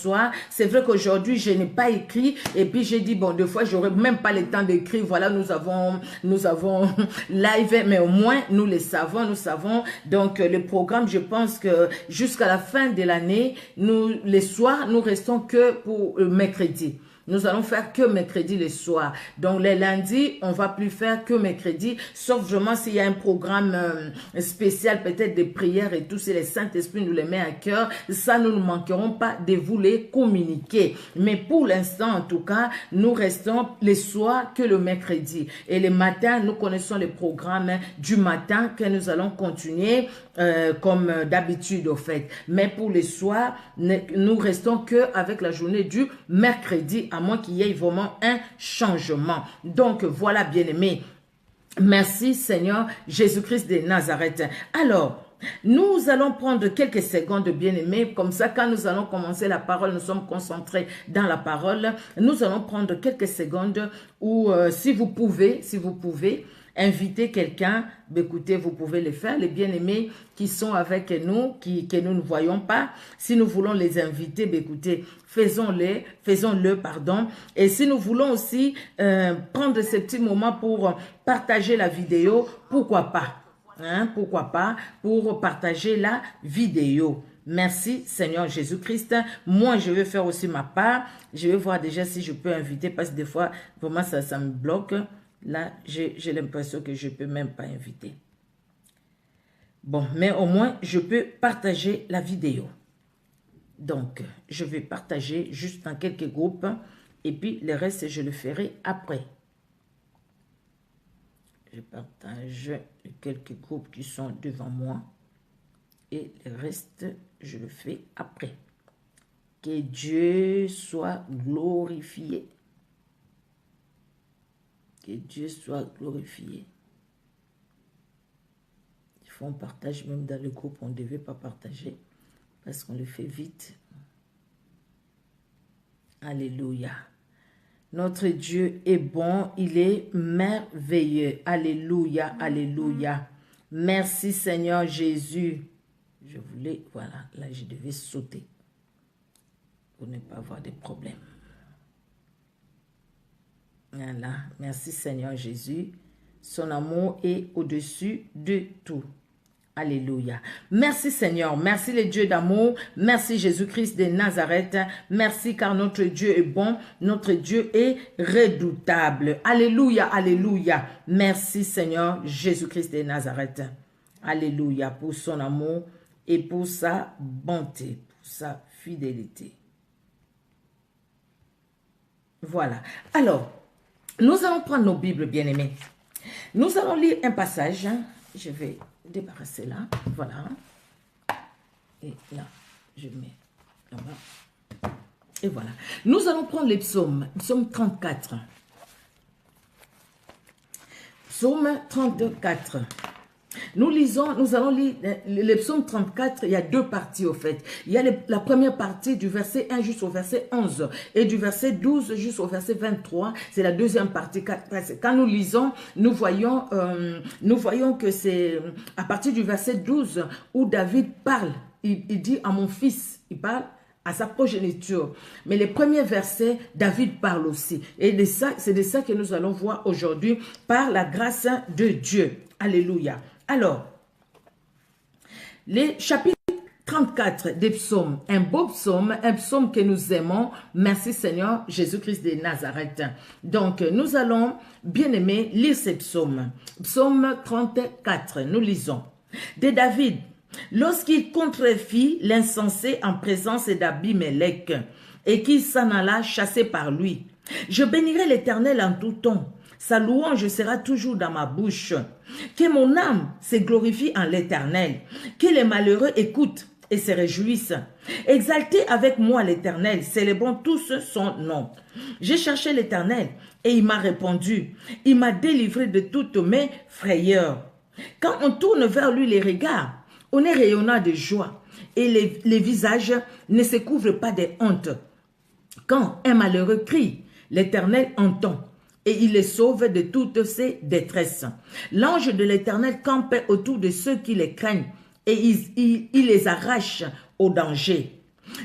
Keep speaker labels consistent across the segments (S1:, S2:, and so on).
S1: bonsoir. C'est vrai qu'aujourd'hui, je n'ai pas écrit. Et puis, j'ai dit, bon, des fois, j'aurais même pas le temps d'écrire. Voilà, nous avons live, mais au moins, nous le savons, nous savons. Donc, le programme, je pense que jusqu'à la fin de l'année, les soirs, nous restons que pour mercredi. Nous allons faire que mercredi le soir. Donc, les lundis, on va plus faire que mercredi, sauf vraiment s'il y a un programme spécial, peut-être des prières et tout, si le Saint-Esprit nous les met à cœur, ça, nous ne manquerons pas de vous les communiquer. Mais pour l'instant, en tout cas, nous restons les soirs que le mercredi. Et les matins, nous connaissons les programmes du matin que nous allons continuer comme d'habitude, au fait. Mais pour les soirs, nous restons que avec la journée du mercredi, à moins qu'il y ait vraiment un changement. Donc, voilà, bien-aimés. Merci, Seigneur Jésus-Christ de Nazareth. Alors, nous allons prendre quelques secondes, bien-aimés. Comme ça, quand nous allons commencer la parole, nous sommes concentrés dans la parole. Nous allons prendre quelques secondes où, si vous pouvez, inviter quelqu'un, écoutez, vous pouvez le faire, les bien-aimés qui sont avec nous, que nous ne voyons pas. Si nous voulons les inviter, écoutez, faisons-le, pardon. Et si nous voulons aussi prendre ce petit moment pour partager la vidéo, pourquoi pas? Pourquoi pas? Pour partager la vidéo. Merci Seigneur Jésus-Christ. Moi, je vais faire aussi ma part. Je vais voir déjà si je peux inviter, parce que des fois, vraiment, ça me bloque. Là, j'ai l'impression que je ne peux même pas inviter. Bon, mais au moins, je peux partager la vidéo. Donc, je vais partager juste dans quelques groupes. Et puis, le reste, je le ferai après. Je partage les quelques groupes qui sont devant moi. Et le reste, je le fais après. Que Dieu soit glorifié. Que Dieu soit glorifié. Il faut qu'on partage même dans le groupe. On ne devait pas partager parce qu'on le fait vite. Alléluia. Notre Dieu est bon. Il est merveilleux. Alléluia. Alléluia. Merci Seigneur Jésus. Je voulais, voilà, là je devais sauter pour ne pas avoir de problèmes. Voilà, merci Seigneur Jésus. Son amour est au-dessus de tout. Alléluia. Merci Seigneur, merci le Dieu d'amour, merci Jésus-Christ de Nazareth, merci car notre Dieu est bon, notre Dieu est redoutable. Alléluia, alléluia. Merci Seigneur Jésus-Christ de Nazareth. Alléluia pour son amour et pour sa bonté, pour sa fidélité. Voilà. Alors, nous allons prendre nos Bibles, bien-aimés. Nous allons lire un passage. Je vais débarrasser là. Voilà. Et là, je mets là-bas. Et voilà. Nous allons prendre les psaumes. Psaume 34. Psaume 34. Nous allons lire le psaume 34, il y a deux parties au fait. Il y a la première partie du verset 1 jusqu'au verset 11 et du verset 12 jusqu'au verset 23, c'est la deuxième partie. Quand nous lisons, nous voyons que c'est à partir du verset 12 où David parle, il dit à mon fils, il parle à sa progéniture. Mais les premiers versets, David parle aussi. Et c'est de ça que nous allons voir aujourd'hui par la grâce de Dieu. Alléluia. Alors, les chapitres 34 des psaumes, un beau psaume, un psaume que nous aimons. Merci Seigneur Jésus-Christ de Nazareth. Donc, nous allons, bien aimer, lire ces psaumes. Psaume 34, nous lisons. De David, lorsqu'il contrefit l'insensé en présence d'Abimelech et qu'il s'en alla chasser par lui. Je bénirai l'Éternel en tout temps. Sa louange sera toujours dans ma bouche. Que mon âme se glorifie en l'Éternel. Que les malheureux écoutent et se réjouissent. Exaltez avec moi l'Éternel, célébrons tous son nom. J'ai cherché l'Éternel et il m'a répondu. Il m'a délivré de toutes mes frayeurs. Quand on tourne vers lui les regards, on est rayonnant de joie et les visages ne se couvrent pas de honte. Quand un malheureux crie, l'Éternel entend. Et il les sauve de toutes ses détresses. L'ange de l'Éternel campe autour de ceux qui les craignent et il les arrache au danger.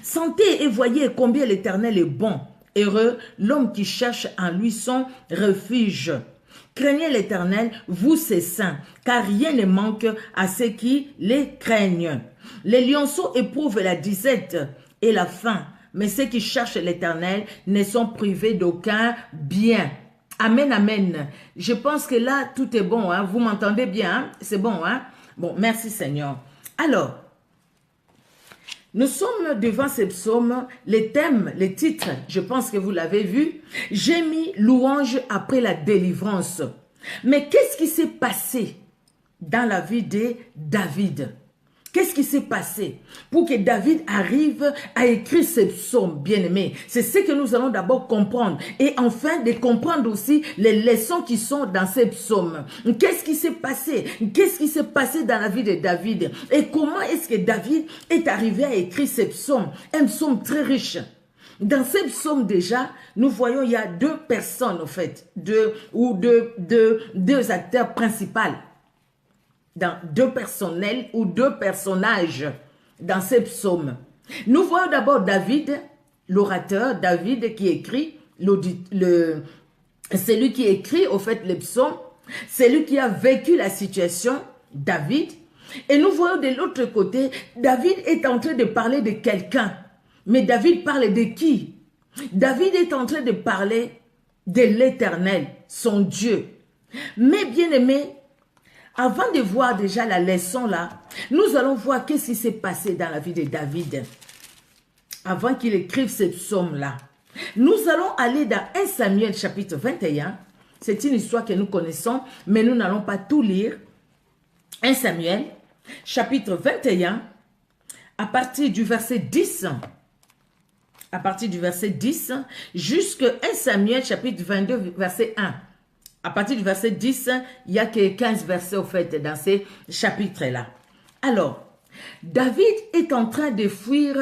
S1: Sentez et voyez combien l'Éternel est bon. Heureux l'homme qui cherche en lui son refuge. Craignez l'Éternel, vous ses saints, car rien ne manque à ceux qui les craignent. Les lionceaux éprouvent la disette et la faim, mais ceux qui cherchent l'Éternel ne sont privés d'aucun bien. Amen, amen. Je pense que là, tout est bon. Hein? Vous m'entendez bien? Hein? C'est bon. Hein? Bon, merci Seigneur. Alors, nous sommes devant ces psaumes, les thèmes, les titres, je pense que vous l'avez vu. J'ai mis louange après la délivrance. Mais qu'est-ce qui s'est passé dans la vie de David? Qu'est-ce qui s'est passé pour que David arrive à écrire ces psaumes, bien-aimés? C'est ce que nous allons d'abord comprendre. Et enfin, de comprendre aussi les leçons qui sont dans ces psaumes. Qu'est-ce qui s'est passé? Qu'est-ce qui s'est passé dans la vie de David? Et comment est-ce que David est arrivé à écrire ces psaumes? Un psaume très riche. Dans ces psaumes déjà, nous voyons il y a deux personnes, en fait, deux acteurs principaux. Dans deux personnels ou deux personnages dans ces psaumes. Nous voyons d'abord David, l'orateur, David qui écrit, c'est lui qui écrit au fait les psaumes, c'est lui qui a vécu la situation, David. Et nous voyons de l'autre côté, David est en train de parler de quelqu'un. Mais David parle de qui? David est en train de parler de l'Éternel, son Dieu. Mais bien aimé, avant de voir déjà la leçon là, nous allons voir qu'est-ce qui s'est passé dans la vie de David. Avant qu'il écrive ces psaumes-là. Nous allons aller dans 1 Samuel chapitre 21. C'est une histoire que nous connaissons, mais nous n'allons pas tout lire. 1 Samuel chapitre 21, à partir du verset 10. À partir du verset 10, jusqu'à 1 Samuel chapitre 22, verset 1. À partir du verset 10, il n'y a que 15 versets au fait dans ces chapitres-là. Alors, David est en train de fuir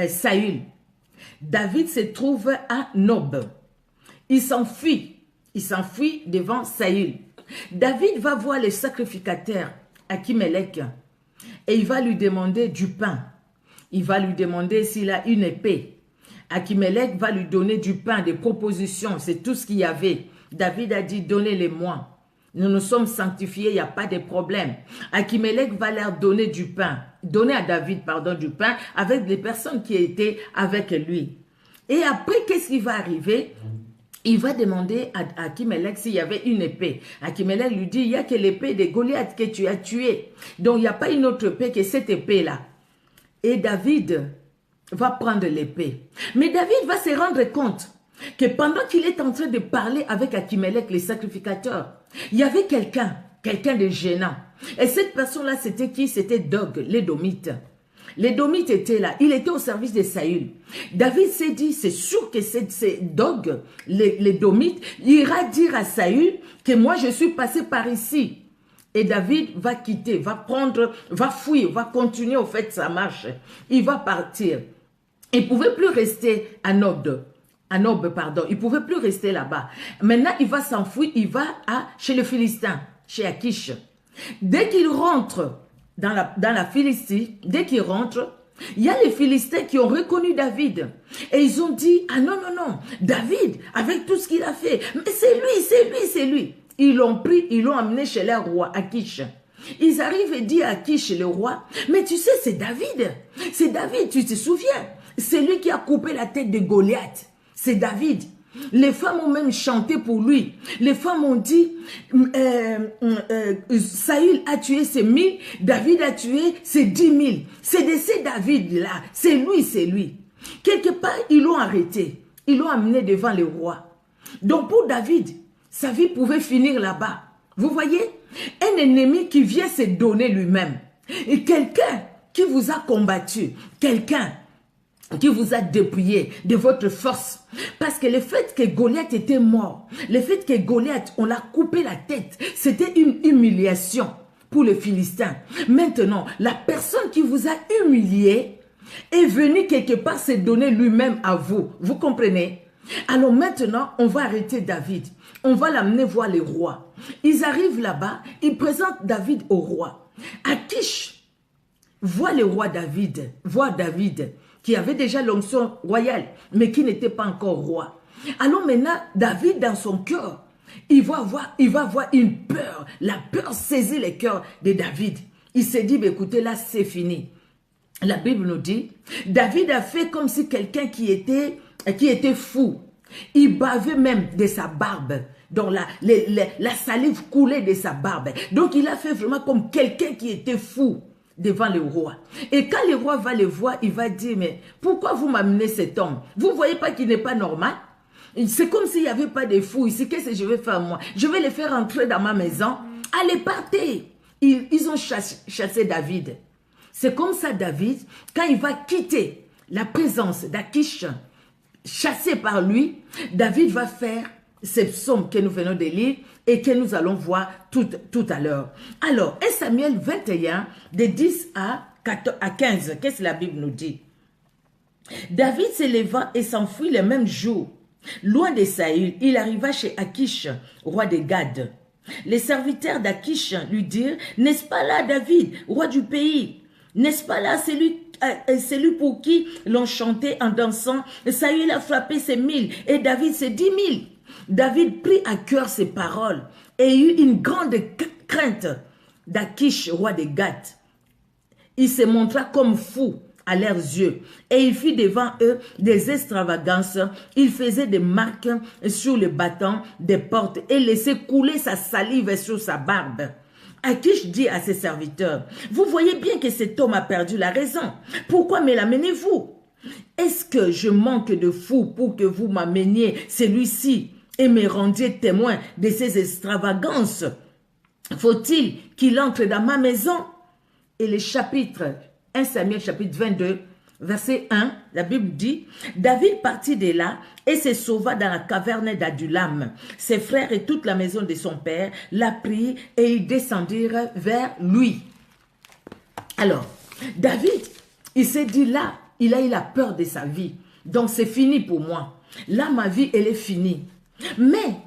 S1: Saül. David se trouve à Nob. Il s'enfuit devant Saül. David va voir le sacrificateur Achimelech et il va lui demander du pain. Il va lui demander s'il a une épée. Achimelech va lui donner du pain, des propositions, c'est tout ce qu'il y avait. David a dit, donnez-les-moi. Nous nous sommes sanctifiés, il n'y a pas de problème. Achimelech va leur donner du pain. Donner à David, pardon, du pain avec les personnes qui étaient avec lui. Et après, qu'est-ce qui va arriver? Il va demander à Achimelech s'il y avait une épée. Achimelech lui dit, il n'y a que l'épée de Goliath que tu as tué. Donc, il n'y a pas une autre épée que cette épée-là. Et David va prendre l'épée. Mais David va se rendre compte que pendant qu'il est en train de parler avec Achimelech, les sacrificateurs, il y avait quelqu'un de gênant. Et cette personne-là, c'était qui? C'était Dog, l'Édomite. L'Édomite était là, il était au service de Saül. David s'est dit, c'est sûr que c'est Dog, l'Édomite, ira dire à Saül que moi je suis passé par ici. Et David va quitter, va fuir, va continuer au fait sa marche. Il va partir. Il ne pouvait plus rester à Nob. Il ne pouvait plus rester là-bas. Maintenant, il va s'enfuir, il va chez le Philistin, chez Akish. Dès qu'il rentre dans la Philistie, dès qu'il rentre, il y a les Philistins qui ont reconnu David. Et ils ont dit, ah non, non, non, David, avec tout ce qu'il a fait, mais c'est lui. Ils l'ont pris, ils l'ont amené chez leur roi, Akish. Ils arrivent et disent à Akish, le roi, mais tu sais, c'est David, tu te souviens? C'est lui qui a coupé la tête de Goliath. C'est David. Les femmes ont même chanté pour lui. Les femmes ont dit, Saül a tué ses 1000, David a tué ses 10 000. C'est de ces David-là. C'est lui. Quelque part, ils l'ont arrêté. Ils l'ont amené devant le roi. Donc pour David, sa vie pouvait finir là-bas. Vous voyez? Un ennemi qui vient se donner lui-même. Et quelqu'un qui vous a combattu. Quelqu'un qui vous a dépouillé de votre force. Parce que le fait que Goliath était mort, le fait que Goliath, on l'a coupé la tête, c'était une humiliation pour les Philistins. Maintenant, la personne qui vous a humilié est venue quelque part se donner lui-même à vous. Vous comprenez? Alors maintenant, on va arrêter David. On va l'amener voir les rois. Ils arrivent là-bas, ils présentent David au roi. Akish voit le roi David, qui avait déjà l'onction royale, mais qui n'était pas encore roi. Alors maintenant, David, dans son cœur, il va avoir une peur. La peur saisit les cœurs de David. Il s'est dit, écoutez, là, c'est fini. La Bible nous dit, David a fait comme si quelqu'un qui était fou. Il bavait même de sa barbe. Donc la salive coulait de sa barbe. Donc il a fait vraiment comme quelqu'un qui était fou devant le roi. Et quand le roi va le voir, il va dire, mais pourquoi vous m'amenez cet homme? Vous ne voyez pas qu'il n'est pas normal? C'est comme s'il n'y avait pas de fou ici. Qu'est-ce que je vais faire moi? Je vais les faire entrer dans ma maison. Allez, partez. Ils ont chassé David. C'est comme ça David, quand il va quitter la présence d'Achish, chassé par lui, David va faire ces psaumes que nous venons de lire et que nous allons voir tout à l'heure. Alors, 1 Samuel 21, de 10 à 15, qu'est-ce que la Bible nous dit? David s'éleva et s'enfuit le même jour. Loin de Saül, il arriva chez Achish, roi de Gad. Les serviteurs d'Achish lui dirent, n'est-ce pas là David, roi du pays? N'est-ce pas là celui pour qui l'on chantait en dansant? Saül a frappé ses 1000 et David ses 10 000. David prit à cœur ces paroles et eut une grande crainte d'Achish, roi de Gath. Il se montra comme fou à leurs yeux et il fit devant eux des extravagances. Il faisait des marques sur les battants des portes et laissait couler sa salive sur sa barbe. Achish dit à ses serviteurs, vous voyez bien que cet homme a perdu la raison. Pourquoi me l'amenez-vous? Est-ce que je manque de fou pour que vous m'ameniez celui-ci et me rendiez témoin de ces extravagances? Faut-il qu'il entre dans ma maison? Et le chapitre 1 Samuel chapitre 22, verset 1, la Bible dit, David partit de là et se sauva dans la caverne d'Adulam. Ses frères et toute la maison de son père la prirent et ils descendirent vers lui. Alors, David, il s'est dit là, il a eu la peur de sa vie. Donc c'est fini pour moi. Là, ma vie, elle est finie. Mais,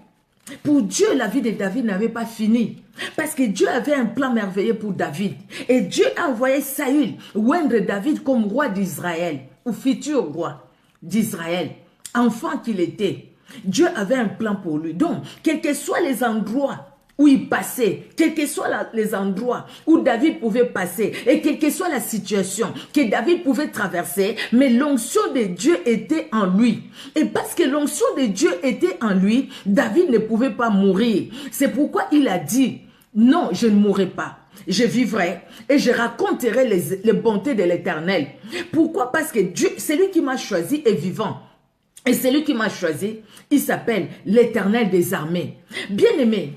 S1: pour Dieu, la vie de David n'avait pas fini. Parce que Dieu avait un plan merveilleux pour David. Et Dieu a envoyé Saül oindre David comme roi d'Israël, ou futur roi d'Israël, enfant qu'il était. Dieu avait un plan pour lui. Donc, quels que soient les endroits où il passait, quels que soient les endroits où David pouvait passer, et quelle que soit la situation que David pouvait traverser, mais l'onction de Dieu était en lui. Et parce que l'onction de Dieu était en lui, David ne pouvait pas mourir. C'est pourquoi il a dit, non, je ne mourrai pas. Je vivrai et je raconterai les bontés de l'Éternel. Pourquoi? Parce que Dieu, c'est lui qui m'a choisi est vivant. Et c'est lui qui m'a choisi, il s'appelle l'Éternel des armées. Bien-aimé,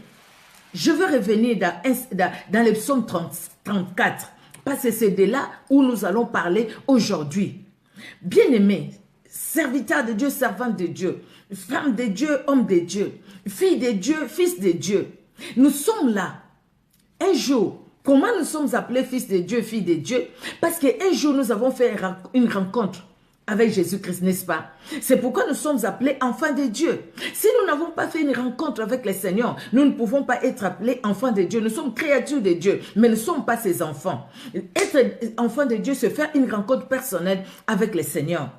S1: je veux revenir dans le psaume 34, parce que c'est de là où nous allons parler aujourd'hui. Bien-aimé, serviteur de Dieu, servante de Dieu, femme de Dieu, homme de Dieu, fille de Dieu, fils de Dieu. Nous sommes là. Un jour, comment nous sommes appelés fils de Dieu, fille de Dieu? Parce qu'un jour, nous avons fait une rencontre avec Jésus-Christ, n'est-ce pas? C'est pourquoi nous sommes appelés enfants de Dieu. Si nous n'avons pas fait une rencontre avec le Seigneur, nous ne pouvons pas être appelés enfants de Dieu. Nous sommes créatures de Dieu, mais nous ne sommes pas ses enfants. Être enfant de Dieu, c'est faire une rencontre personnelle avec le Seigneur.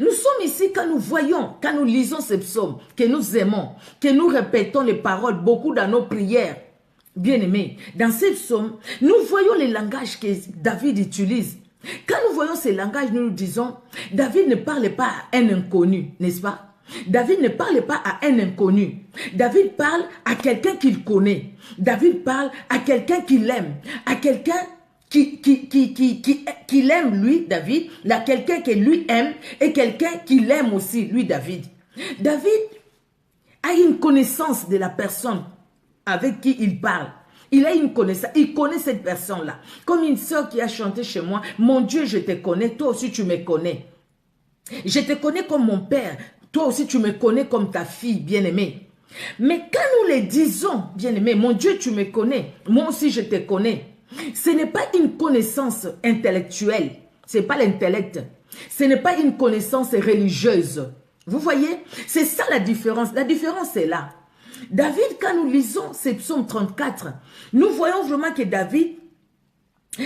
S1: Nous sommes ici quand nous voyons, quand nous lisons ces psaumes, que nous aimons, que nous répétons les paroles beaucoup dans nos prières. Bien-aimés, dans ces psaumes, nous voyons les langages que David utilise. Quand nous voyons ces langages, nous nous disons, David ne parle pas à un inconnu, n'est-ce pas? David ne parle pas à un inconnu. David parle à quelqu'un qu'il connaît. David parle à quelqu'un qu'il aime, à quelqu'un qui l'aime, lui, David, à quelqu'un qui lui aime et quelqu'un qui l'aime aussi, lui, David. David a une connaissance de la personne avec qui il parle. Il a une connaissance, il connaît cette personne-là. Comme une soeur qui a chanté chez moi, mon Dieu, je te connais, toi aussi tu me connais. Je te connais comme mon père, toi aussi tu me connais comme ta fille bien-aimée. Mais quand nous le disons, bien-aimé, mon Dieu, tu me connais, moi aussi je te connais. Ce n'est pas une connaissance intellectuelle, ce n'est pas l'intellect. Ce n'est pas une connaissance religieuse. Vous voyez, c'est ça la différence. La différence est là. David, quand nous lisons ces psaumes 34, nous voyons vraiment que David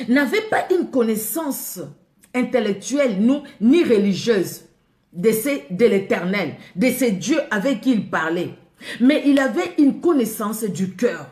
S1: n'avait pas une connaissance intellectuelle, nous, ni religieuse de l'Éternel, de ces dieux avec qui il parlait. Mais il avait une connaissance du cœur.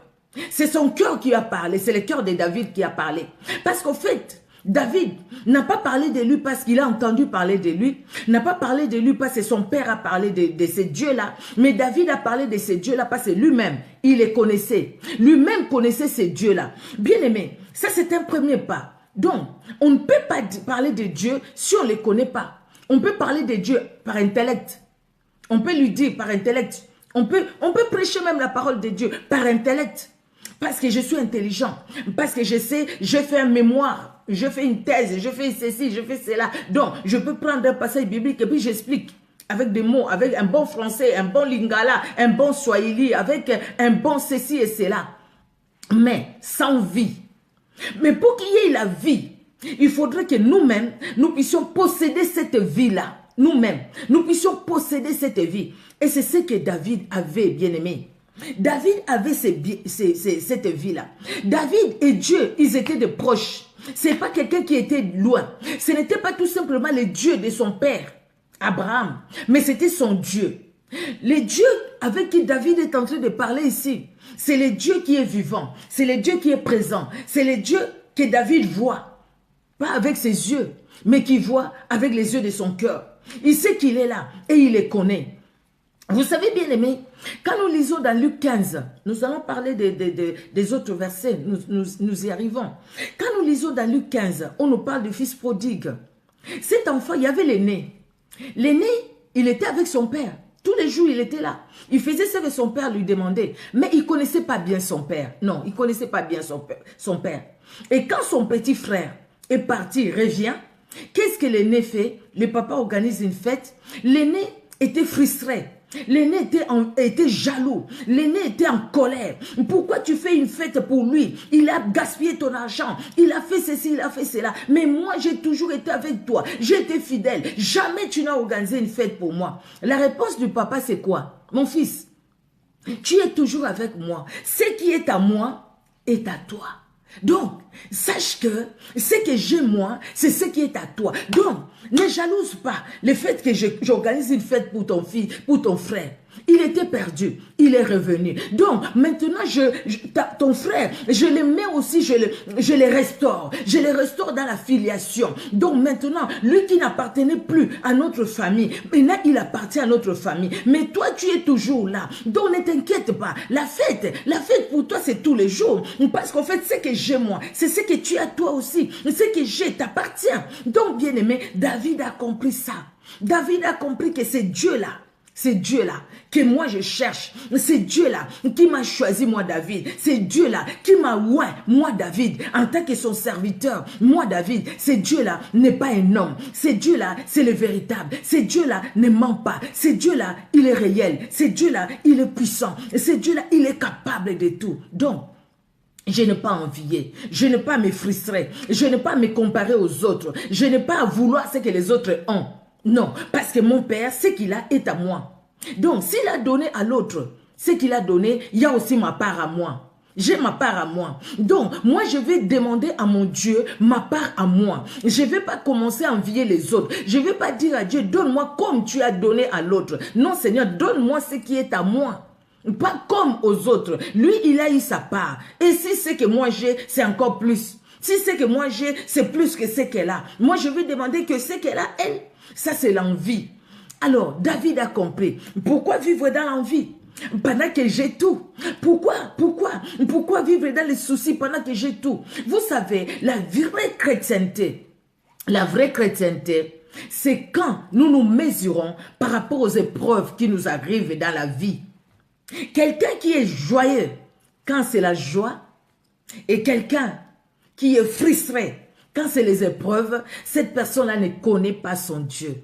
S1: C'est son cœur qui a parlé, c'est le cœur de David qui a parlé. Parce qu'au fait, David n'a pas parlé de lui parce qu'il a entendu parler de lui, n'a pas parlé de lui parce que son père a parlé de ces dieux-là, mais David a parlé de ces dieux-là parce que lui-même, il les connaissait. Lui-même connaissait ces dieux-là. Bien aimé, ça c'est un premier pas. Donc, on ne peut pas parler de Dieu si on ne les connaît pas. On peut parler de Dieu par intellect. On peut lui dire par intellect. On peut prêcher même la parole de Dieu par intellect. Parce que je suis intelligent. Parce que je sais, je fais un mémoire. Je fais une thèse. Je fais ceci, je fais cela. Donc, je peux prendre un passage biblique et puis j'explique. Avec des mots, avec un bon français, un bon lingala, un bon swahili, avec un bon ceci et cela. Mais sans vie. Mais pour qu'il y ait la vie, il faudrait que nous-mêmes, nous puissions posséder cette vie-là. Nous-mêmes, nous puissions posséder cette vie. Et c'est ce que David avait, bien aimé. David avait cette vie-là. David et Dieu, ils étaient des proches. Ce n'est pas quelqu'un qui était loin. Ce n'était pas tout simplement le Dieu de son père, Abraham, mais c'était son Dieu. Le Dieu avec qui David est en train de parler ici, c'est le Dieu qui est vivant. C'est le Dieu qui est présent. C'est le Dieu que David voit. Pas avec ses yeux, mais qui voit avec les yeux de son cœur. Il sait qu'il est là et il les connaît. Vous savez, bien aimé, quand nous lisons dans Luc 15, nous allons parler des autres versets, nous y arrivons. Quand nous lisons dans Luc 15, on nous parle du fils prodigue. Cet enfant, il y avait l'aîné. L'aîné, il était avec son père. Tous les jours, il était là. Il faisait ce que son père lui demandait. Mais il ne connaissait pas bien son père. Non, il ne connaissait pas bien son père. Et quand son petit frère est parti, revient, qu'est-ce que l'aîné fait? Le papa organise une fête. L'aîné était frustré. L'aîné était jaloux. L'aîné était en colère. Pourquoi tu fais une fête pour lui? Il a gaspillé ton argent. Il a fait ceci, il a fait cela. Mais moi, j'ai toujours été avec toi. J'ai été fidèle. Jamais tu n'as organisé une fête pour moi. La réponse du papa, c'est quoi? Mon fils, tu es toujours avec moi. Ce qui est à moi est à toi. Donc, sache que ce que j'ai moi, c'est ce qui est à toi. Donc, ne jalouse pas le fait que j'organise une fête pour ton fils, pour ton frère. Il était perdu, il est revenu. Donc, maintenant, ton frère, je le mets aussi, je le restaure. Je le restaure dans la filiation. Donc, maintenant, lui qui n'appartenait plus à notre famille, maintenant, il appartient à notre famille. Mais toi, tu es toujours là. Donc, ne t'inquiète pas. La fête pour toi, c'est tous les jours. Parce qu'en fait, ce que j'ai moi, c'est ce que tu as toi aussi. Ce que j'ai t'appartient. Donc, bien aimé, David a compris ça. David a compris que c'est Dieu-là. C'est Dieu-là que moi je cherche. C'est Dieu-là qui m'a choisi, moi David. C'est Dieu-là qui m'a oint, moi David, en tant que son serviteur. Moi David, c'est Dieu-là n'est pas un homme. C'est Dieu-là, c'est le véritable. C'est Dieu-là ne ment pas. C'est Dieu-là, il est réel. C'est Dieu-là, il est puissant. C'est Dieu-là, il est capable de tout. Donc, je n'ai pas envié, je n'ai pas à me frustrer, je n'ai pas à me comparer aux autres, je n'ai pas à vouloir ce que les autres ont. Non, parce que mon Père, ce qu'il a est à moi. Donc, s'il a donné à l'autre ce qu'il a donné, il y a aussi ma part à moi. J'ai ma part à moi. Donc, moi, je vais demander à mon Dieu ma part à moi. Je ne vais pas commencer à envier les autres. Je ne vais pas dire à Dieu, donne-moi comme tu as donné à l'autre. Non, Seigneur, donne-moi ce qui est à moi. Pas comme aux autres. Lui, il a eu sa part. Et si ce que moi j'ai, c'est encore plus. Si ce que moi j'ai, c'est plus que ce qu'elle a. Moi, je vais demander que ce qu'elle a, elle, ça c'est l'envie. Alors, David a compris. Pourquoi vivre dans l'envie pendant que j'ai tout? Pourquoi vivre dans les soucis pendant que j'ai tout? Vous savez, la vraie chrétienté, c'est quand nous nous mesurons par rapport aux épreuves qui nous arrivent dans la vie. Quelqu'un qui est joyeux quand c'est la joie et quelqu'un qui est frustré quand c'est les épreuves, cette personne-là ne connaît pas son Dieu.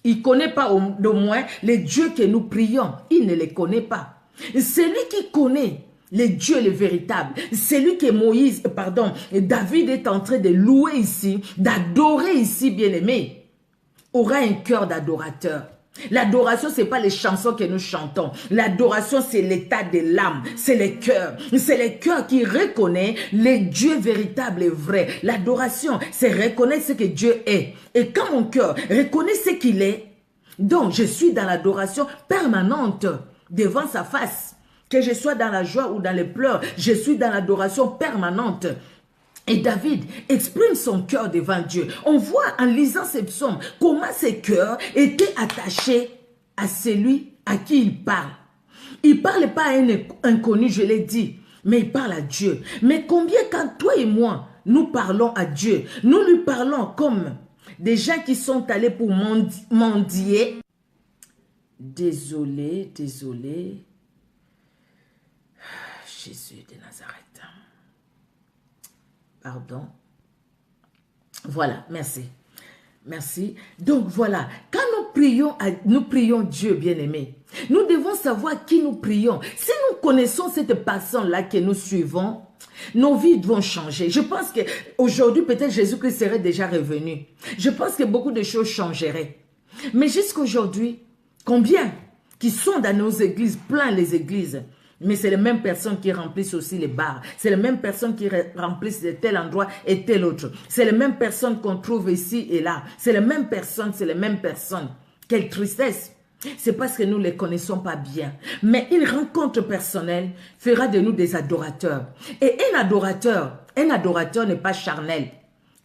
S1: Il ne connaît pas au moins les dieux que nous prions. Il ne les connaît pas. Celui qui connaît les dieux, les véritables, celui que David est en train de louer ici, d'adorer ici, bien-aimé, aura un cœur d'adorateur. L'adoration, ce n'est pas les chansons que nous chantons. L'adoration, c'est l'état de l'âme. C'est le cœur. C'est le cœur qui reconnaît les dieux véritables et vrais. L'adoration, c'est reconnaître ce que Dieu est. Et quand mon cœur reconnaît ce qu'il est, donc je suis dans l'adoration permanente devant sa face. Que je sois dans la joie ou dans les pleurs, je suis dans l'adoration permanente. Et David exprime son cœur devant Dieu. On voit en lisant ces psaumes comment ses cœurs étaient attachés à celui à qui il parle. Il ne parle pas à un inconnu, je l'ai dit, mais il parle à Dieu. Mais combien quand toi et moi, nous parlons à Dieu, nous lui parlons comme des gens qui sont allés pour mendier. Désolé. Jésus de Nazareth. Pardon. Voilà, merci. Merci. Donc voilà, quand nous prions Dieu bien-aimé, nous devons savoir qui nous prions. Si nous connaissons cette personne-là que nous suivons, nos vies vont changer. Je pense qu'aujourd'hui, peut-être Jésus-Christ serait déjà revenu. Je pense que beaucoup de choses changeraient. Mais jusqu'aujourd'hui, combien qui sont dans nos églises, plein les églises, mais c'est les mêmes personnes qui remplissent aussi les bars. C'est les mêmes personnes qui remplissent de tel endroit et tel autre. C'est les mêmes personnes qu'on trouve ici et là. C'est les mêmes personnes, c'est les mêmes personnes. Quelle tristesse! C'est parce que nous ne les connaissons pas bien. Mais une rencontre personnelle fera de nous des adorateurs. Et un adorateur n'est pas charnel.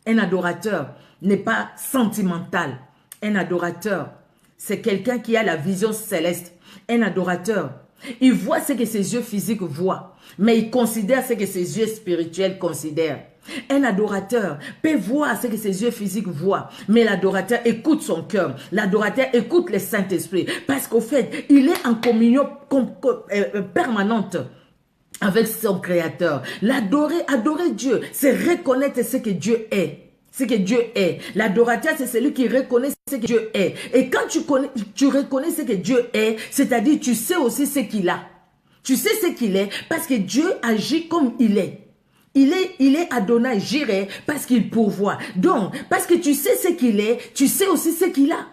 S1: Un adorateur n'est pas sentimental. Un adorateur, c'est quelqu'un qui a la vision céleste. Un adorateur, il voit ce que ses yeux physiques voient, mais il considère ce que ses yeux spirituels considèrent. Un adorateur peut voir ce que ses yeux physiques voient, mais l'adorateur écoute son cœur. L'adorateur écoute le Saint-Esprit, parce qu'au fait, il est en communion permanente avec son Créateur. Adorer Dieu, c'est reconnaître ce que Dieu est. Ce que Dieu est. L'adorateur, c'est celui qui reconnaît ce que Dieu est. Et quand tu reconnais ce que Dieu est, c'est-à-dire tu sais aussi ce qu'il a. Tu sais ce qu'il est parce que Dieu agit comme il est. Il est Adonai, Jireh, parce qu'il pourvoit. Donc, parce que tu sais ce qu'il est, tu sais aussi ce qu'il a.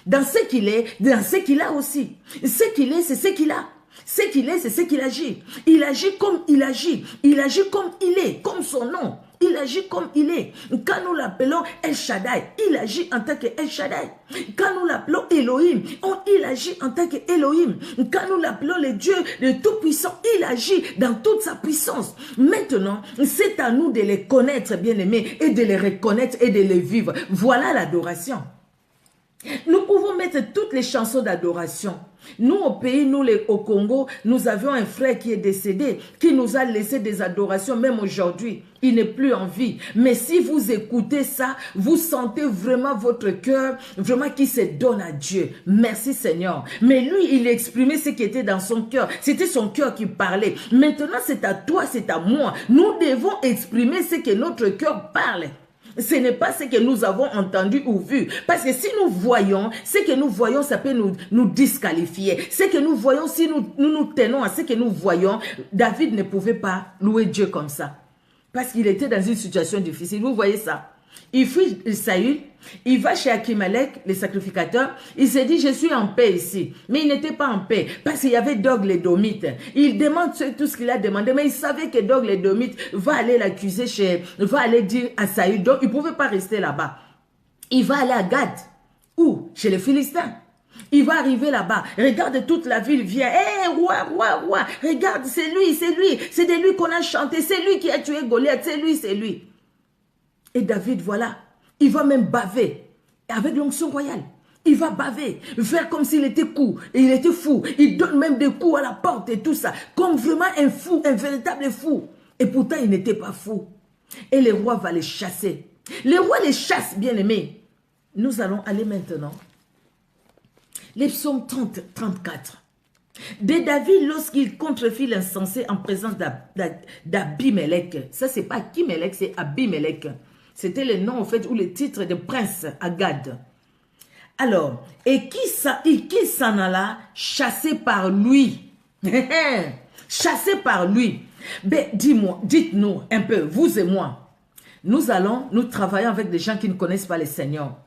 S1: Dans ce qu'il est, dans ce qu'il a aussi. Ce qu'il est, c'est ce qu'il a. Ce qu'il est, c'est ce qu'il agit. Il agit comme il agit. Il agit comme il est, comme son nom. Il agit comme il est. Quand nous l'appelons El Shaddai, il agit en tant que El Shaddai. Quand nous l'appelons Elohim, il agit en tant que Elohim. Quand nous l'appelons le Dieu, le Tout-Puissant, il agit dans toute sa puissance. Maintenant, c'est à nous de les connaître, bien-aimés, et de les reconnaître et de les vivre. Voilà l'adoration. Nous pouvons mettre toutes les chansons d'adoration. Nous, au pays, au Congo, nous avions un frère qui est décédé, qui nous a laissé des adorations, même aujourd'hui. Il n'est plus en vie. Mais si vous écoutez ça, vous sentez vraiment votre cœur, vraiment qui se donne à Dieu. Merci Seigneur. Mais lui, il exprimait ce qui était dans son cœur. C'était son cœur qui parlait. Maintenant, c'est à toi, c'est à moi. Nous devons exprimer ce que notre cœur parle. Ce n'est pas ce que nous avons entendu ou vu. Parce que si nous voyons, ce que nous voyons, ça peut nous disqualifier. Ce que nous voyons, si nous tenons à ce que nous voyons, David ne pouvait pas louer Dieu comme ça. Parce qu'il était dans une situation difficile. Vous voyez ça? Il fuit Saül, il va chez Achimelech, le sacrificateur. Il s'est dit, je suis en paix ici. Mais il n'était pas en paix parce qu'il y avait Dog l'édomite. Il demande tout ce qu'il a demandé, mais il savait que Dog l'édomite va aller l'accuser va aller dire à Saül. Donc, il ne pouvait pas rester là-bas. Il va aller à Gad, ou chez les Philistins. Il va arriver là-bas. Regarde, toute la ville vient. Hé, roi. Regarde, c'est lui. C'est de lui qu'on a chanté. C'est lui qui a tué Goliath. C'est lui. Et David, voilà, il va même baver avec l'onction royale. Il va baver, faire comme s'il était il était fou. Il donne même des coups à la porte et tout ça. Comme vraiment un fou, un véritable fou. Et pourtant, il n'était pas fou. Et le roi va les chasser. Le roi les chasse, bien aimés. Nous allons aller maintenant. Les psaumes 34. De David, lorsqu'il contrefit l'insensé en présence d'Abimelech. Ça, c'est pas Achimelech, c'est Abimelech. C'était le nom, en fait, ou le titre de prince à Gad. Alors, et qui s'en alla chassé par lui. Chassé par lui. Ben, dites-nous un peu, vous et moi. Nous travaillons avec des gens qui ne connaissent pas le Seigneur.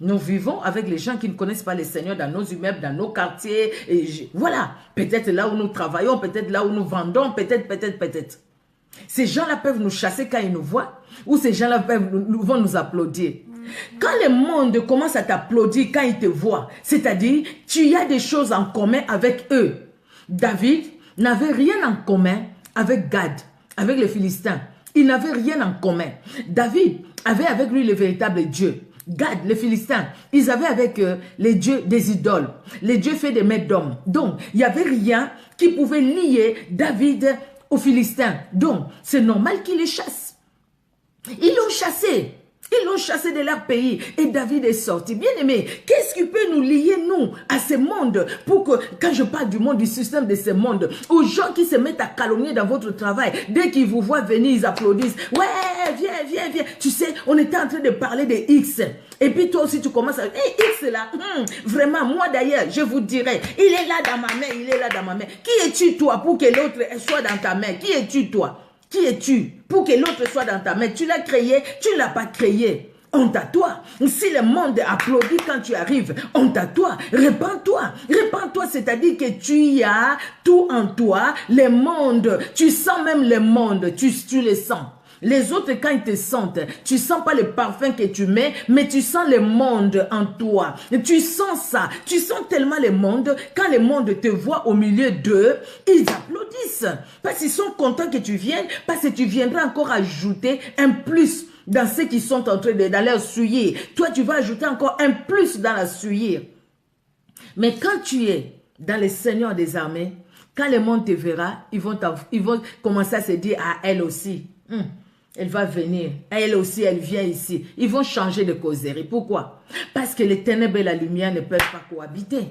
S1: Nous vivons avec les gens qui ne connaissent pas le Seigneur dans nos immeubles, dans nos quartiers. Et voilà, peut-être là où nous travaillons, peut-être là où nous vendons, peut-être. Ces gens-là peuvent nous chasser quand ils nous voient, ou ces gens-là vont nous applaudir. Quand le monde commence à t'applaudir quand il te voit, c'est-à-dire, tu as des choses en commun avec eux. David n'avait rien en commun avec Gad, avec les Philistins. Il n'avait rien en commun. David avait avec lui le véritable Dieu. Gad, les Philistins, ils avaient avec les dieux des idoles, les dieux faits des mains d'hommes. Donc, il n'y avait rien qui pouvait lier David aux Philistins. Donc, c'est normal qu'ils les chassent. Ils l'ont chassé. Ils l'ont chassé de leur pays et David est sorti. Bien aimé, qu'est-ce qui peut nous lier, nous, à ce monde? Pour que, quand je parle du monde, du système de ce monde, aux gens qui se mettent à calomnier dans votre travail, dès qu'ils vous voient venir, ils applaudissent. Ouais, viens. Tu sais, on était en train de parler de X. Et puis toi aussi, tu commences à... X là, vraiment, moi d'ailleurs, je vous dirais, il est là dans ma main, il est là dans ma main. Qui es-tu toi pour que l'autre soit dans ta main? Qui es-tu toi? Qui es-tu pour que l'autre soit dans ta main? Tu l'as créé, tu ne l'as pas créé. Honte à toi. Si le monde applaudit quand tu arrives, honte à toi. Répands-toi. Répands-toi, c'est-à-dire que tu as tout en toi, le monde. Tu sens même le monde, tu le sens. Les autres, quand ils te sentent, tu sens pas le parfum que tu mets, mais tu sens le monde en toi. Tu sens ça. Tu sens tellement le monde. Quand le monde te voit au milieu d'eux, ils applaudissent. Parce qu'ils sont contents que tu viennes, parce que tu viendras encore ajouter un plus dans ceux qui sont en train d'aller leur suyer. Toi, tu vas ajouter encore un plus dans la suyer. Mais quand tu es dans le Seigneur des armées, quand le monde te verra, ils vont commencer à se dire, ah, elle aussi. Elle va venir. Elle aussi, elle vient ici. Ils vont changer de causerie. Pourquoi? Parce que les ténèbres et la lumière ne peuvent pas cohabiter.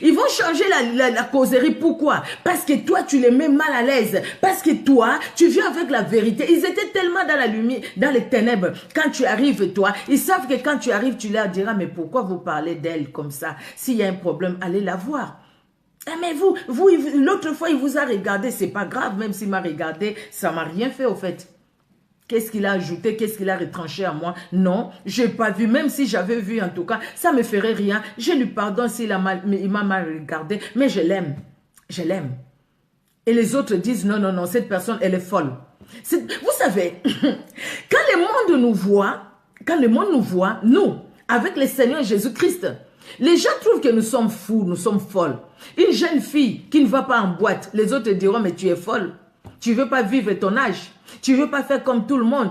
S1: Ils vont changer la causerie. Pourquoi? Parce que toi, tu les mets mal à l'aise. Parce que toi, tu viens avec la vérité. Ils étaient tellement dans la lumière, dans les ténèbres. Quand tu arrives, toi, ils savent que quand tu arrives, tu leur diras, mais pourquoi vous parlez d'elle comme ça? S'il y a un problème, allez la voir. Ah, mais vous l'autre fois, il vous a regardé. C'est pas grave, même s'il m'a regardé, ça m'a rien fait au fait. Qu'est-ce qu'il a ajouté? Qu'est-ce qu'il a retranché à moi? Non, je n'ai pas vu. Même si j'avais vu, en tout cas, ça ne me ferait rien. Je lui pardonne s'il m'a mal regardé. Mais je l'aime. Je l'aime. Et les autres disent, non, cette personne, elle est folle. Vous savez, quand le monde nous voit, nous, avec le Seigneur Jésus-Christ, les gens trouvent que nous sommes fous, nous sommes folles. Une jeune fille qui ne va pas en boîte, les autres diront, mais tu es folle. Tu ne veux pas vivre ton âge. Tu ne veux pas faire comme tout le monde.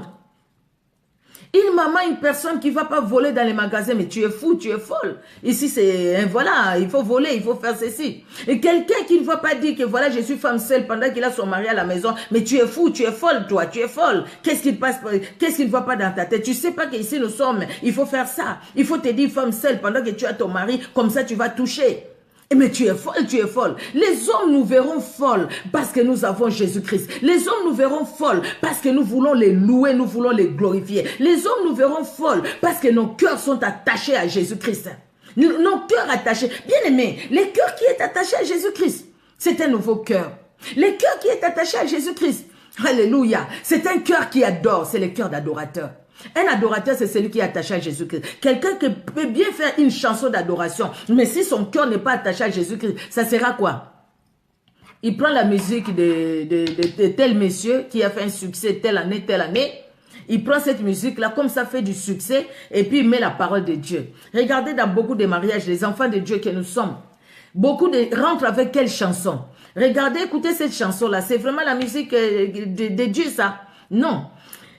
S1: Une maman, une personne qui ne va pas voler dans les magasins, mais tu es fou, tu es folle. Ici, c'est, voilà, il faut voler, il faut faire ceci. Et quelqu'un qui ne va pas dire que voilà, je suis femme seule pendant qu'il a son mari à la maison, mais tu es fou, tu es folle, toi, tu es folle. Qu'est-ce qui ne va pas dans ta tête? Tu ne sais pas qu'ici nous sommes, il faut faire ça. Il faut te dire femme seule pendant que tu as ton mari, comme ça tu vas toucher. Mais tu es folle, tu es folle. Les hommes nous verront folles parce que nous avons Jésus-Christ. Les hommes nous verront folles parce que nous voulons les louer, nous voulons les glorifier. Les hommes nous verront folles parce que nos cœurs sont attachés à Jésus-Christ. Nos cœurs attachés. Bien aimé, le cœur qui est attaché à Jésus-Christ, c'est un nouveau cœur. Le cœur qui est attaché à Jésus-Christ, alléluia, c'est un cœur qui adore, c'est le cœur d'adorateur. Un adorateur, c'est celui qui est attaché à Jésus-Christ. Quelqu'un qui peut bien faire une chanson d'adoration, mais si son cœur n'est pas attaché à Jésus-Christ, ça sera quoi? Il prend la musique de tel monsieur qui a fait un succès telle année. Il prend cette musique-là, comme ça fait du succès, et puis il met la parole de Dieu. Regardez dans beaucoup de mariages, les enfants de Dieu que nous sommes. Beaucoup rentrent avec quelle chanson? Regardez, écoutez cette chanson-là. C'est vraiment la musique de Dieu, ça? Non.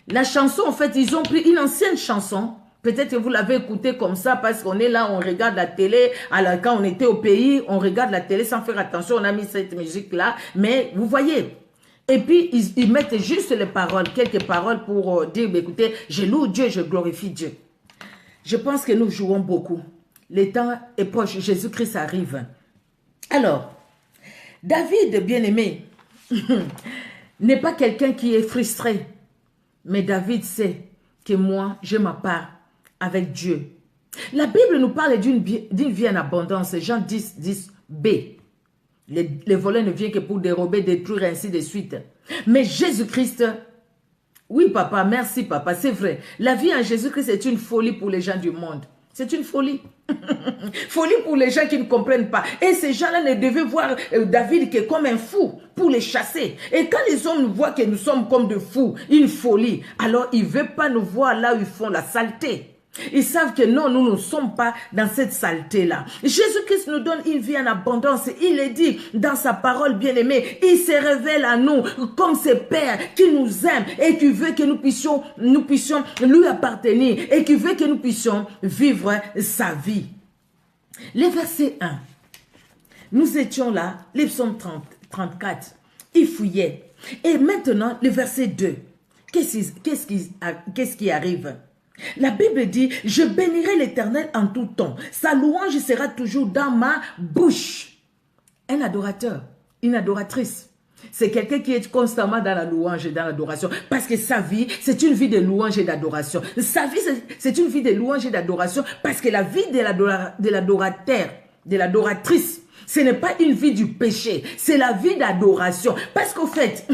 S1: La chanson, en fait, ils ont pris une ancienne chanson. Peut-être que vous l'avez écoutée comme ça parce qu'on est là, on regarde la télé. Alors, quand on était au pays, on regarde la télé sans faire attention. On a mis cette musique-là. Mais vous voyez. Et puis, ils mettent juste les paroles, quelques paroles pour dire, écoutez, je loue Dieu, je glorifie Dieu. Je pense que nous jouons beaucoup. Le temps est proche. Jésus-Christ arrive. Alors, David, bien-aimé, n'est pas quelqu'un qui est frustré. Mais David sait que moi, j'ai ma part avec Dieu. La Bible nous parle d'une vie en abondance. Jean 10b. Les voleurs ne viennent que pour dérober, détruire, ainsi de suite. Mais Jésus-Christ, oui papa, merci papa, c'est vrai. La vie en Jésus-Christ est une folie pour les gens du monde. C'est une folie. Folie pour les gens qui ne comprennent pas. Et ces gens-là ne devaient voir David que comme un fou pour les chasser. Et quand les hommes voient que nous sommes comme de fous, une folie, alors ils ne veulent pas nous voir là où ils font la saleté. Ils savent que non, nous ne sommes pas dans cette saleté-là. Jésus-Christ nous donne une vie en abondance. Il est dit dans sa parole bien-aimée, il se révèle à nous comme ses pères qui nous aiment et qui veut que nous puissions lui appartenir et qui veut que nous puissions vivre sa vie. Le verset 1. Nous étions là, les psaumes 34. Il fouillait. Et maintenant, le verset 2. Qu'est-ce qui arrive? La Bible dit, je bénirai l'Éternel en tout temps. Sa louange sera toujours dans ma bouche. Un adorateur, une adoratrice, c'est quelqu'un qui est constamment dans la louange et dans l'adoration. Parce que sa vie, c'est une vie de louange et d'adoration. Sa vie, c'est une vie de louange et d'adoration parce que la vie de l'adorateur, de l'adoratrice, ce n'est pas une vie du péché, c'est la vie d'adoration. Parce qu'au fait,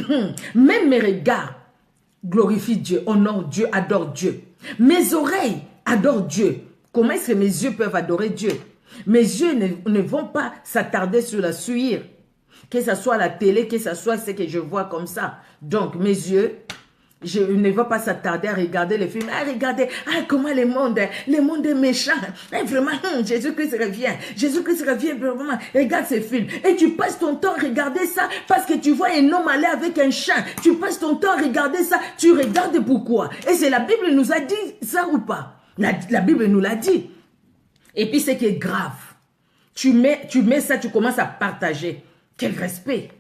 S1: même mes regards glorifient Dieu, honorent Dieu, adorent Dieu. Mes oreilles adorent Dieu. Comment est-ce que mes yeux peuvent adorer Dieu? Mes yeux ne vont pas s'attarder sur la suivre. Que ce soit la télé, que ce soit ce que je vois comme ça. Donc, mes yeux, je ne vais pas s'attarder à regarder les films. Ah, regardez, comment le monde est méchant. Vraiment, Jésus-Christ revient. Jésus-Christ revient, vraiment. Regarde ces films. Et tu passes ton temps à regarder ça parce que tu vois un homme aller avec un chien. Tu passes ton temps à regarder ça. Tu regardes pourquoi? Et c'est la Bible nous a dit ça ou pas? La Bible nous l'a dit. Et puis, ce qui est grave, tu mets ça, tu commences à partager. Quel respect!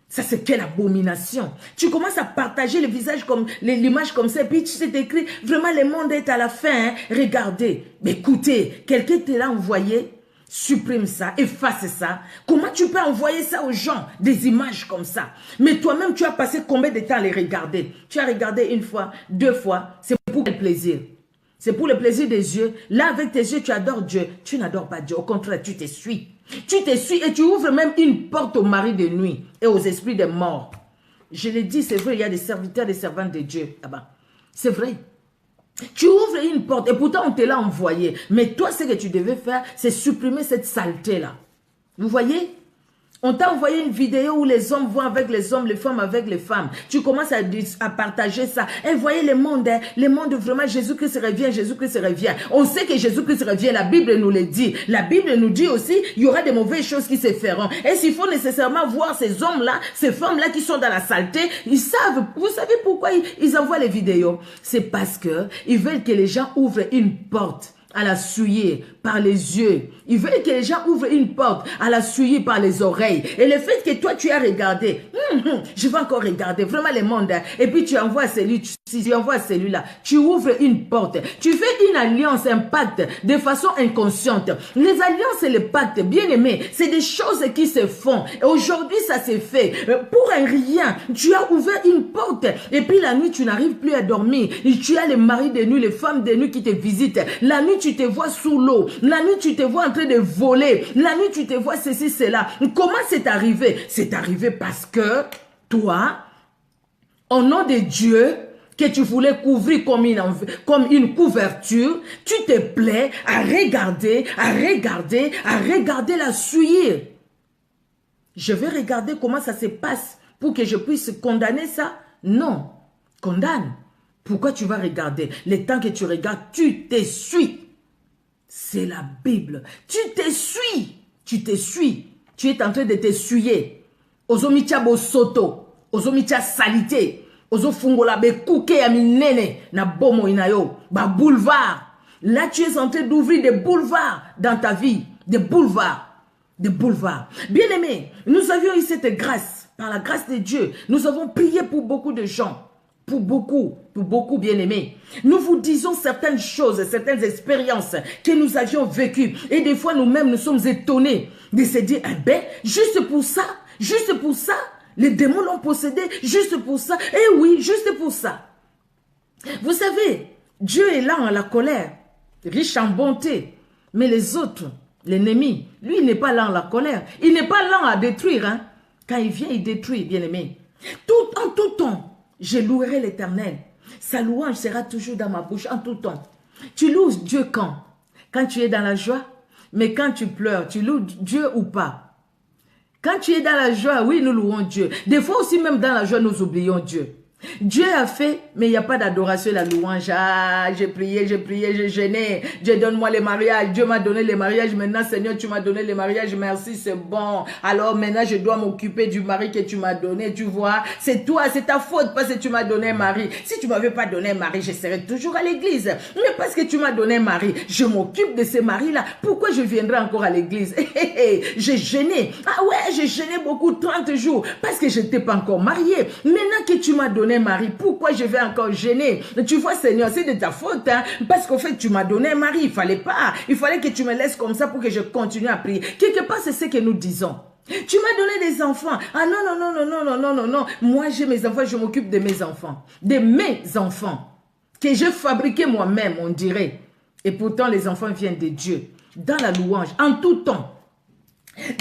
S1: Ça, c'est quelle abomination. Tu commences à partager le visage comme l'image comme ça, et puis tu sais t'écris, vraiment le monde est à la fin, hein? Regardez. Mais écoutez, quelqu'un te l'a envoyé, supprime ça, efface ça. Comment tu peux envoyer ça aux gens, des images comme ça? Mais toi-même, tu as passé combien de temps à les regarder? Tu as regardé une fois, 2 fois, c'est pour quel plaisir? C'est pour le plaisir des yeux. Là, avec tes yeux, tu adores Dieu. Tu n'adores pas Dieu. Au contraire, tu t'essuies. Tu t'essuies et tu ouvres même une porte aux maris de nuit et aux esprits des morts. Je l'ai dit, c'est vrai, il y a des serviteurs, des servantes de Dieu là-bas. C'est vrai. Tu ouvres une porte et pourtant on te l'a envoyé. Mais toi, ce que tu devais faire, c'est supprimer cette saleté-là. Vous voyez? On t'a envoyé une vidéo où les hommes vont avec les hommes, les femmes avec les femmes. Tu commences à partager ça. Et voyez le monde vraiment, Jésus-Christ revient, Jésus-Christ revient. On sait que Jésus-Christ revient, la Bible nous le dit. La Bible nous dit aussi, il y aura des mauvaises choses qui se feront. Et s'il faut nécessairement voir ces hommes-là, ces femmes-là qui sont dans la saleté, ils savent, vous savez pourquoi ils envoient les vidéos? C'est parce que ils veulent que les gens ouvrent une porte à la souiller par les yeux. Ils veulent que les gens ouvrent une porte à la souiller par les oreilles. Et le fait que toi, tu as regardé, je vais encore regarder vraiment le monde. Et puis tu envoies celui-là. Tu ouvres une porte. Tu fais une alliance, un pacte de façon inconsciente. Les alliances et les pactes, bien aimés, c'est des choses qui se font. Et aujourd'hui, ça s'est fait. Pour un rien, tu as ouvert une porte. Et puis la nuit, tu n'arrives plus à dormir. Et tu as les maris de nuit, les femmes de nuit qui te visitent. La nuit, tu te vois sous l'eau. La nuit, tu te vois en train de voler. La nuit, tu te vois ceci, cela. Comment c'est arrivé? C'est arrivé parce que toi, au nom de Dieu, que tu voulais couvrir comme une couverture, tu te plais à regarder la souillure. Je vais regarder comment ça se passe pour que je puisse condamner ça. Non, condamne. Pourquoi tu vas regarder? Le temps que tu regardes, tu t'essuies. C'est la Bible. Tu t'essuies. Tu t'essuies. Tu es en train de t'essuyer. Ozomitia bosoto. Ozomitia salité. Ozofungola be kuke ya minene na bomo inayo. Ba boulevard. Là, tu es en train d'ouvrir des boulevards dans ta vie. Des boulevards. Des boulevards. Bien-aimés, nous avions eu cette grâce. Par la grâce de Dieu, nous avons prié pour beaucoup de gens. Pour beaucoup, bien-aimés. Nous vous disons certaines choses, certaines expériences que nous avions vécues. Et des fois, nous-mêmes, nous sommes étonnés de se dire, eh ben, juste pour ça, les démons l'ont possédé, juste pour ça. Eh oui, juste pour ça. Vous savez, Dieu est là en la colère, riche en bonté. Mais les autres, l'ennemi, lui, il n'est pas là en la colère. Il n'est pas là à détruire. Hein. Quand il vient, il détruit, bien-aimés. En tout temps, je louerai l'Éternel. Sa louange sera toujours dans ma bouche en tout temps. Tu loues Dieu quand quand tu es dans la joie. Mais quand tu pleures, tu loues Dieu ou pas? Quand tu es dans la joie, oui, nous louons Dieu. Des fois aussi, même dans la joie, nous oublions Dieu. Dieu a fait, mais il n'y a pas d'adoration, la louange. Ah, j'ai prié, j'ai gêné. Dieu donne-moi les mariages. Dieu m'a donné les mariages. Maintenant, Seigneur, tu m'as donné les mariages. Merci, c'est bon. Alors maintenant, je dois m'occuper du mari que tu m'as donné. Tu vois, c'est toi, c'est ta faute parce que tu m'as donné un mari. Si tu m'avais pas donné un mari, je serais toujours à l'église. Mais parce que tu m'as donné un mari, je m'occupe de ces maris-là. Pourquoi je viendrai encore à l'église? J'ai gêné. Ah ouais, j'ai gêné beaucoup, 30 jours. Parce que je n'étais pas encore mariée. Maintenant que tu m'as donné mari, pourquoi je vais encore gêner? Tu vois, Seigneur, c'est de ta faute, hein, parce qu'en fait, tu m'as donné un mari, il fallait pas, il fallait que tu me laisses comme ça pour que je continue à prier. Quelque part, c'est ce que nous disons. Tu m'as donné des enfants. Ah non, non, non, non, non, non, non, non, non. Moi, j'ai mes enfants, je m'occupe de mes enfants. De mes enfants. Que j'ai fabriqués moi-même, on dirait. Et pourtant, les enfants viennent de Dieu. Dans la louange, en tout temps.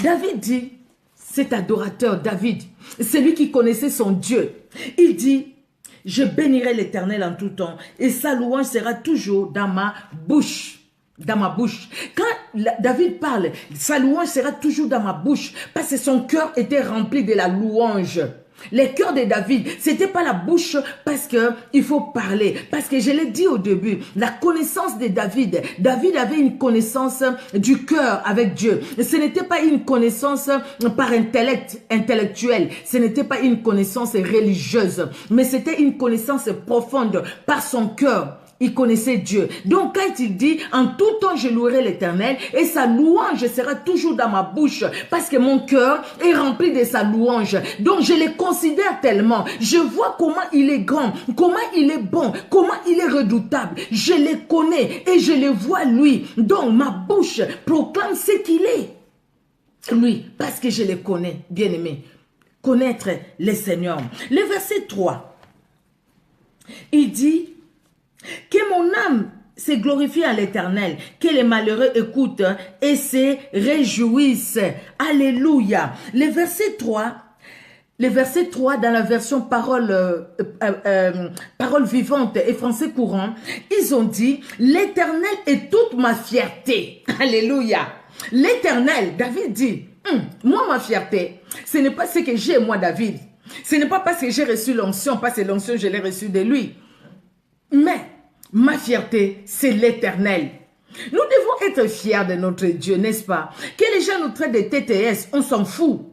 S1: David dit, cet adorateur, David, c'est lui qui connaissait son Dieu. Il dit, je bénirai l'Éternel en tout temps et sa louange sera toujours dans ma bouche. Dans ma bouche. Quand David parle, sa louange sera toujours dans ma bouche parce que son cœur était rempli de la louange. Les cœurs de David, c'était pas la bouche parce que il faut parler. Parce que je l'ai dit au début, la connaissance de David. David avait une connaissance du cœur avec Dieu. Ce n'était pas une connaissance par intellectuel. Ce n'était pas une connaissance religieuse. Mais c'était une connaissance profonde par son cœur. Il connaissait Dieu. Donc quand il dit, en tout temps je louerai l'Éternel et sa louange sera toujours dans ma bouche parce que mon cœur est rempli de sa louange. Donc je le considère tellement. Je vois comment il est grand, comment il est bon, comment il est redoutable. Je le connais et je le vois lui. Donc ma bouche proclame ce qu'il est. Lui, parce que je le connais, bien aimé. Connaître le Seigneur. Le verset 3, il dit, que mon âme se glorifie à l'Éternel, que les malheureux écoutent et se réjouissent. Alléluia. Le verset 3 dans la version parole vivante et français courant, ils ont dit, l'Éternel est toute ma fierté. Alléluia. L'Éternel, David dit, moi ma fierté, ce n'est pas ce que j'ai moi David. Ce n'est pas parce que j'ai reçu l'onction, parce que l'onction je l'ai reçue de lui. Mais ma fierté, c'est l'Éternel. Nous devons être fiers de notre Dieu, n'est-ce pas? Que les gens nous traitent de TTS, on s'en fout.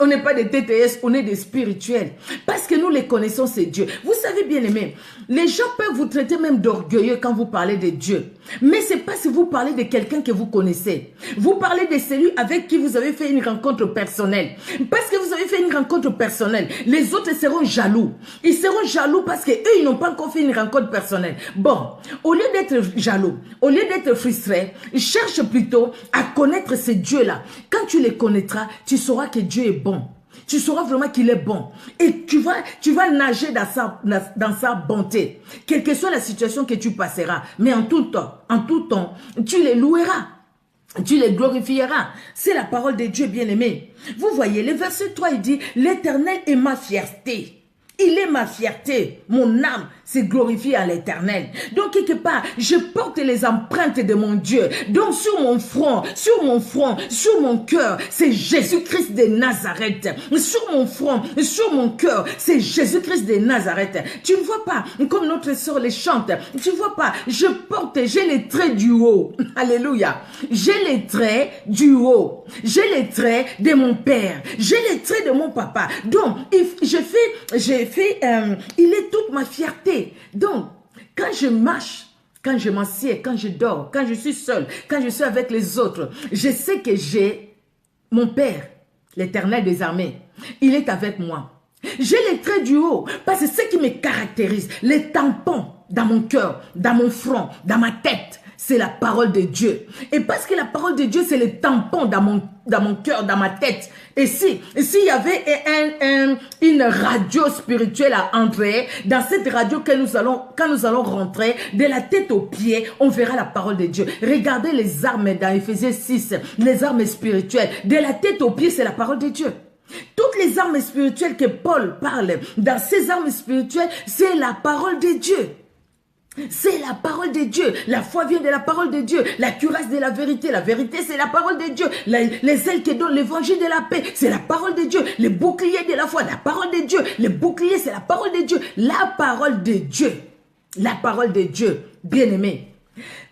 S1: On n'est pas des TTS, on est des spirituels. Parce que nous les connaissons, c'est Dieu. Vous savez bien aimé, les gens peuvent vous traiter même d'orgueilleux quand vous parlez de Dieu. Mais ce n'est pas si vous parlez de quelqu'un que vous connaissez. Vous parlez de celui avec qui vous avez fait une rencontre personnelle. Parce que vous avez fait une rencontre personnelle, les autres seront jaloux. Ils seront jaloux parce qu'eux, ils n'ont pas encore fait une rencontre personnelle. Bon, au lieu d'être jaloux, au lieu d'être frustré, cherche plutôt à connaître ce Dieu-là. Quand tu les connaîtras, tu sauras que Dieu est bon. Tu sauras vraiment qu'il est bon. Et tu vas nager dans sa bonté. Quelle que soit la situation que tu passeras. Mais en tout temps, tu les loueras. Tu les glorifieras. C'est la parole de Dieu bien-aimé. Vous voyez, le verset 3, il dit, l'Éternel est ma fierté. Il est ma fierté. Mon âme se glorifie à l'Éternel. Donc, quelque part, je porte les empreintes de mon Dieu. Donc, sur mon front, sur mon cœur, c'est Jésus-Christ de Nazareth. Sur mon front, sur mon cœur, c'est Jésus-Christ de Nazareth. Tu ne vois pas, comme notre sœur les chante, tu ne vois pas, j'ai les traits du haut. Alléluia. J'ai les traits du haut. J'ai les traits de mon père. J'ai les traits de mon papa. Donc, il est toute ma fierté. Donc, quand je marche, quand je m'assieds, quand je dors, quand je suis seule, quand je suis avec les autres, je sais que j'ai mon Père, l'Éternel des armées. Il est avec moi. J'ai les traits du haut, parce que c'est ce qui me caractérise, les tampons dans mon cœur, dans mon front, dans ma tête. C'est la parole de Dieu. Et parce que la parole de Dieu, c'est le tampon dans mon cœur, dans ma tête. Et s'il y avait une radio spirituelle à entrer, dans cette radio quand nous allons rentrer, de la tête aux pieds, on verra la parole de Dieu. Regardez les armes dans Éphésiens 6, les armes spirituelles. De la tête aux pieds, c'est la parole de Dieu. Toutes les armes spirituelles que Paul parle, dans ces armes spirituelles, c'est la parole de Dieu. C'est la parole de Dieu. La foi vient de la parole de Dieu. La cuirasse de la vérité. La vérité, c'est la parole de Dieu. Les ailes qui donnent l'évangile de la paix, c'est la parole de Dieu. Les boucliers de la foi, la parole de Dieu. Les boucliers, c'est la parole de Dieu. La parole de Dieu. La parole de Dieu. Bien-aimés,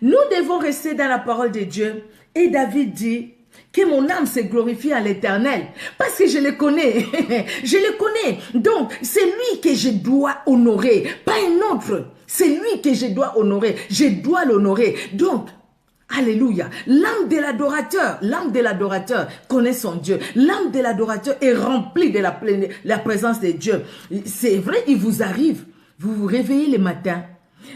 S1: nous devons rester dans la parole de Dieu. Et David dit que mon âme se glorifie à l'Éternel. Parce que je le connais. Je le connais. Donc, c'est lui que je dois honorer. Pas un autre. C'est lui que je dois honorer. Je dois l'honorer. Donc, alléluia. L'âme de l'adorateur connaît son Dieu. L'âme de l'adorateur est remplie de la présence de Dieu. C'est vrai, il vous arrive. Vous vous réveillez le matin.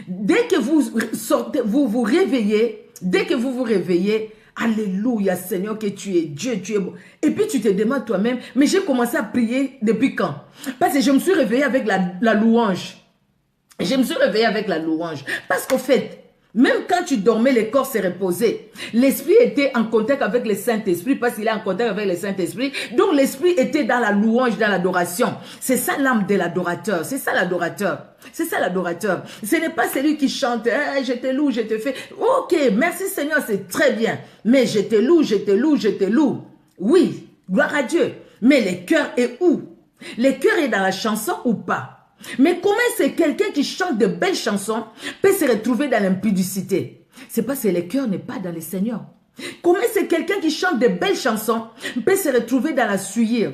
S1: Dès que vous sortez, vous vous réveillez. Dès que vous vous réveillez, alléluia, Seigneur, que tu es Dieu, tu es bon. Et puis tu te demandes toi-même, mais j'ai commencé à prier depuis quand? Parce que je me suis réveillée avec la louange. Je me suis réveillée avec la louange. Parce qu'au fait, même quand tu dormais, le corps s'est reposé. L'esprit était en contact avec le Saint-Esprit parce qu'il est en contact avec le Saint-Esprit. Donc l'esprit était dans la louange, dans l'adoration. C'est ça l'âme de l'adorateur. C'est ça l'adorateur. C'est ça l'adorateur. Ce n'est pas celui qui chante, hey, je te loue, je te fais. Ok, merci Seigneur, c'est très bien. Mais je te loue, je te loue, je te loue. Oui, gloire à Dieu. Mais le cœur est où? Le cœur est dans la chanson ou pas? Mais comment c'est quelqu'un qui chante de belles chansons peut se retrouver dans l'impudicité? C'est parce que le cœur n'est pas dans le Seigneur. Comment c'est quelqu'un qui chante de belles chansons peut se retrouver dans la souillure?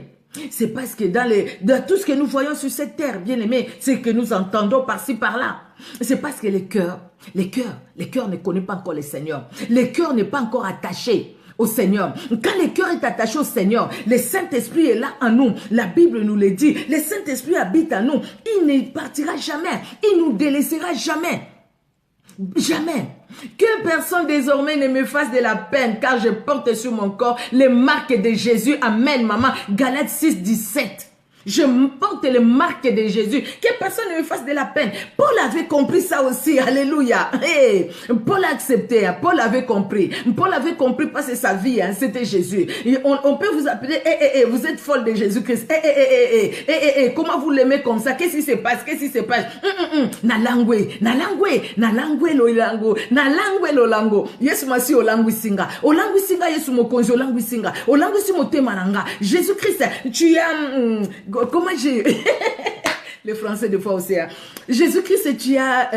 S1: C'est parce que dans tout ce que nous voyons sur cette terre, bien aimé, c'est que nous entendons par-ci, par-là. C'est parce que le cœur ne connaît pas encore le Seigneur. Le cœur n'est pas encore attaché au Seigneur. Quand le cœur est attaché au Seigneur, le Saint-Esprit est là en nous. La Bible nous le dit. Le Saint-Esprit habite en nous. Il ne partira jamais. Il ne nous délaissera jamais. Jamais. Que personne désormais ne me fasse de la peine car je porte sur mon corps les marques de Jésus. Amen, maman. Galates 6, 17. Je porte les marques de Jésus. Que personne ne me fasse de la peine. Paul avait compris ça aussi. Alléluia. Hey, Paul a accepté. Paul avait compris. Paul avait compris parce que sa vie, hein, c'était Jésus. On peut vous appeler, vous êtes folle de Jésus-Christ. Comment vous l'aimez comme ça? Qu'est-ce qui se passe? Qu'est-ce qui se passe? Nalangwe lo lango. Yesu masi olangwe singa. Olangwe singa Yesu mokonzi olangwe singa. Olangwe si motema nanga. Jésus-Christ, tu as comment j'ai les Français de fois aussi. Jésus-Christ, tu as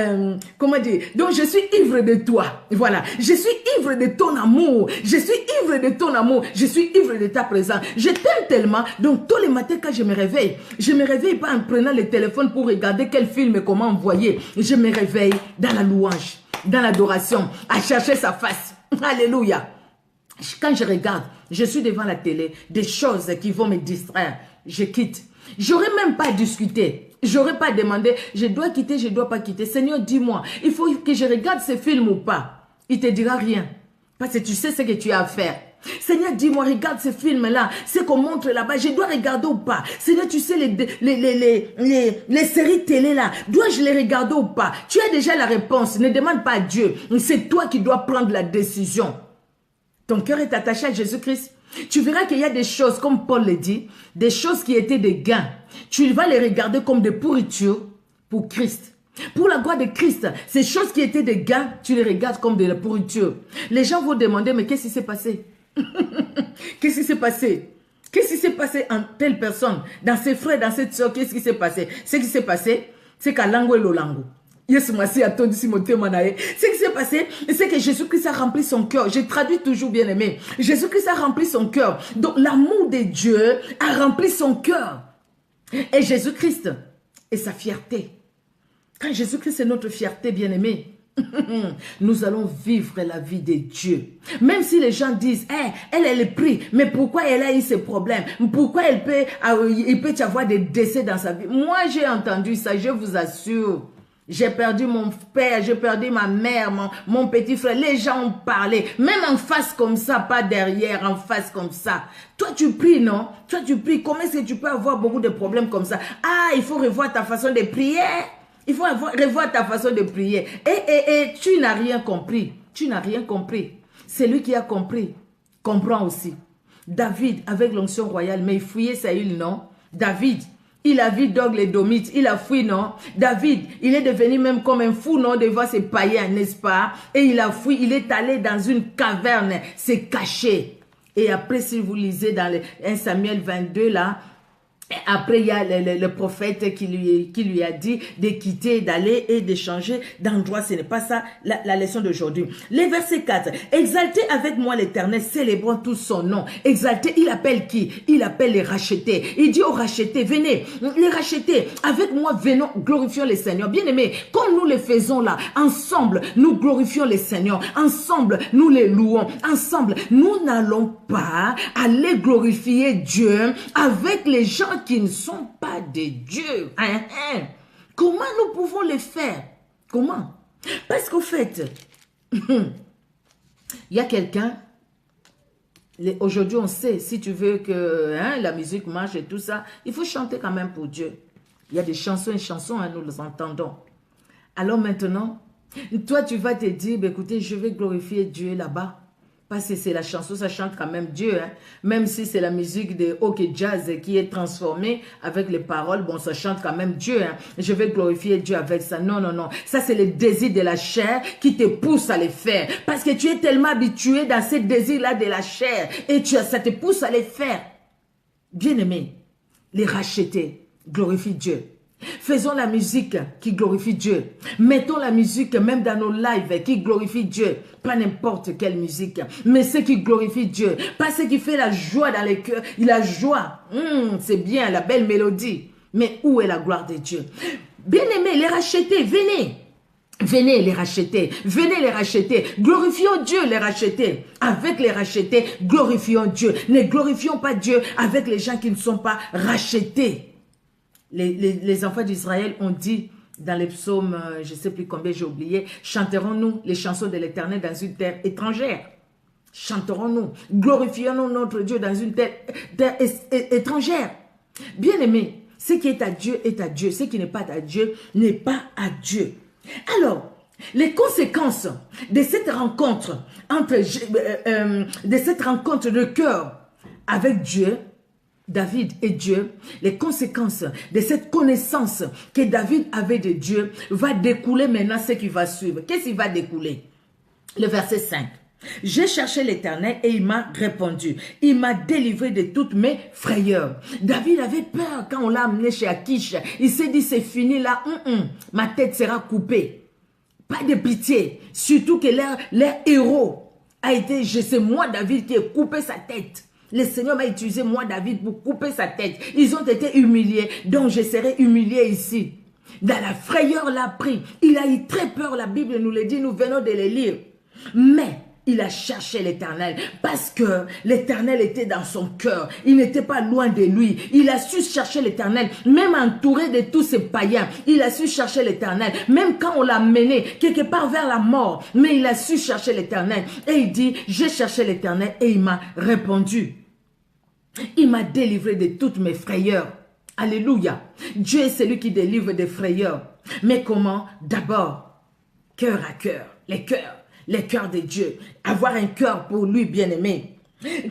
S1: comment dire? Donc je suis ivre de toi. Voilà, je suis ivre de ton amour. Je suis ivre de ton amour. Je suis ivre de ta présence. Je t'aime tellement. Donc tous les matins quand je me réveille pas en prenant le téléphone pour regarder quel film et comment envoyer. Je me réveille dans la louange, dans l'adoration, à chercher sa face. Alléluia. Quand je regarde, je suis devant la télé, des choses qui vont me distraire. Je quitte. J'aurais même pas discuté. J'aurais pas demandé, je dois quitter, je dois pas quitter. Seigneur, dis-moi, il faut que je regarde ce film ou pas. Il te dira rien. Parce que tu sais ce que tu as à faire. Seigneur, dis-moi, regarde ce film-là. Ce qu'on montre là-bas, je dois regarder ou pas. Seigneur, tu sais les séries télé là. Dois-je les regarder ou pas? Tu as déjà la réponse. Ne demande pas à Dieu. C'est toi qui dois prendre la décision. Ton cœur est attaché à Jésus-Christ. Tu verras qu'il y a des choses, comme Paul le dit, des choses qui étaient des gains. Tu vas les regarder comme des pourritures pour Christ. Pour la gloire de Christ, ces choses qui étaient des gains, tu les regardes comme de la pourriture. Les gens vont demander, mais qu'est-ce qui s'est passé? Qu'est-ce qui s'est passé? Qu'est-ce qui s'est passé en telle personne? Dans ses frères, dans cette soeur, qu'est-ce qui s'est passé? Ce qui s'est passé, c'est qu'à lango et lolango. Ce qui s'est passé, c'est que Jésus-Christ a rempli son cœur. Je traduis toujours, bien aimé. Jésus-Christ a rempli son cœur. Donc l'amour de Dieu a rempli son cœur. Et Jésus-Christ est sa fierté. Quand Jésus-Christ est notre fierté, bien aimé, nous allons vivre la vie de Dieu. Même si les gens disent, hey, elle est pris, mais pourquoi elle a eu ces problèmes? Pourquoi il peut y avoir des décès dans sa vie? Moi, j'ai entendu ça, je vous assure. J'ai perdu mon père, j'ai perdu ma mère, mon petit frère. Les gens ont parlé, même en face comme ça, pas derrière, en face comme ça. Toi, tu pries, non? Toi, tu pries. Comment est-ce que tu peux avoir beaucoup de problèmes comme ça? Ah, il faut revoir ta façon de prier. Il faut revoir ta façon de prier. Et tu n'as rien compris. Tu n'as rien compris. Celui qui a compris comprend aussi. David, avec l'onction royale, mais il fouillait Saül, non? David, Il a vu Dog les Domites, il a fui, non? David, il est devenu même comme un fou, non, devant ses païens, n'est-ce pas? Et il a fui, il est allé dans une caverne, s'est caché. Et après, si vous lisez dans le 1 Samuel 22, là, après, il y a le prophète qui lui a dit de quitter, d'aller et de changer d'endroit. Ce n'est pas ça la leçon d'aujourd'hui. Les versets 4. Exaltez avec moi l'Éternel, célébrons tout son nom. Exaltez, il appelle qui? Il appelle les rachetés. Il dit aux rachetés, venez, les rachetés, avec moi, venons, glorifions les Seigneurs. Bien-aimés, comme nous le faisons là, ensemble, nous glorifions les Seigneurs. Ensemble, nous les louons. Ensemble, nous n'allons pas aller glorifier Dieu avec les gens qui ne sont pas de Dieu. Comment nous pouvons le faire? Comment? Parce qu'au fait, il y a quelqu'un, aujourd'hui on sait, si tu veux que la musique marche et tout ça, il faut chanter quand même pour Dieu. Il y a des chansons et chansons, nous les entendons. Alors maintenant, toi tu vas te dire, écoutez, je vais glorifier Dieu là-bas. Parce que c'est la chanson, ça chante quand même Dieu. Même si c'est la musique de hockey jazz qui est transformée avec les paroles, bon, ça chante quand même Dieu. Je vais glorifier Dieu avec ça. Non, non, non. Ça, c'est le désir de la chair qui te pousse à les faire. Parce que tu es tellement habitué dans ce désir-là de la chair. Et ça te pousse à les faire. Bien-aimé, les racheter, glorifie Dieu. Faisons la musique qui glorifie Dieu. Mettons la musique même dans nos lives qui glorifie Dieu. Pas n'importe quelle musique, mais ce qui glorifie Dieu. Pas ce qui fait la joie dans les cœurs. La joie, c'est bien, la belle mélodie. Mais où est la gloire de Dieu? Bien-aimés, les racheter, venez. Venez les racheter, venez les racheter, glorifions Dieu les racheter. Avec les racheter, glorifions Dieu. Ne glorifions pas Dieu avec les gens qui ne sont pas rachetés. Les enfants d'Israël ont dit dans les psaumes, je ne sais plus combien j'ai oublié, chanterons-nous les chansons de l'Éternel dans une terre étrangère. Chanterons-nous, glorifions-nous notre Dieu dans une terre étrangère. Bien-aimé, ce qui est à Dieu est à Dieu. Ce qui n'est pas à Dieu n'est pas à Dieu. Alors, les conséquences de cette rencontre de cœur avec Dieu, David et Dieu, les conséquences de cette connaissance que David avait de Dieu va découler maintenant ce qui va suivre. Qu'est-ce qui va découler? Le verset 5. J'ai cherché l'Éternel et il m'a répondu. Il m'a délivré de toutes mes frayeurs. David avait peur quand on l'a amené chez Akish. Il s'est dit c'est fini là, ma tête sera coupée. Pas de pitié. Surtout que leur héros a été, c'est moi David qui ai coupé sa tête. Le Seigneur m'a utilisé, moi, David, pour couper sa tête. Ils ont été humiliés, donc je serai humilié ici. Dans la frayeur l'a pris. Il a eu très peur, la Bible nous le dit, nous venons de le lire. Mais il a cherché l'Éternel parce que l'Éternel était dans son cœur. Il n'était pas loin de lui. Il a su chercher l'Éternel, même entouré de tous ces païens. Il a su chercher l'Éternel, même quand on l'a mené quelque part vers la mort. Mais il a su chercher l'Éternel. Et il dit, j'ai cherché l'Éternel et il m'a répondu. Il m'a délivré de toutes mes frayeurs. Alléluia. Dieu est celui qui délivre des frayeurs. Mais comment? D'abord, cœur à cœur, les cœurs de Dieu. Avoir un cœur pour lui, bien-aimé.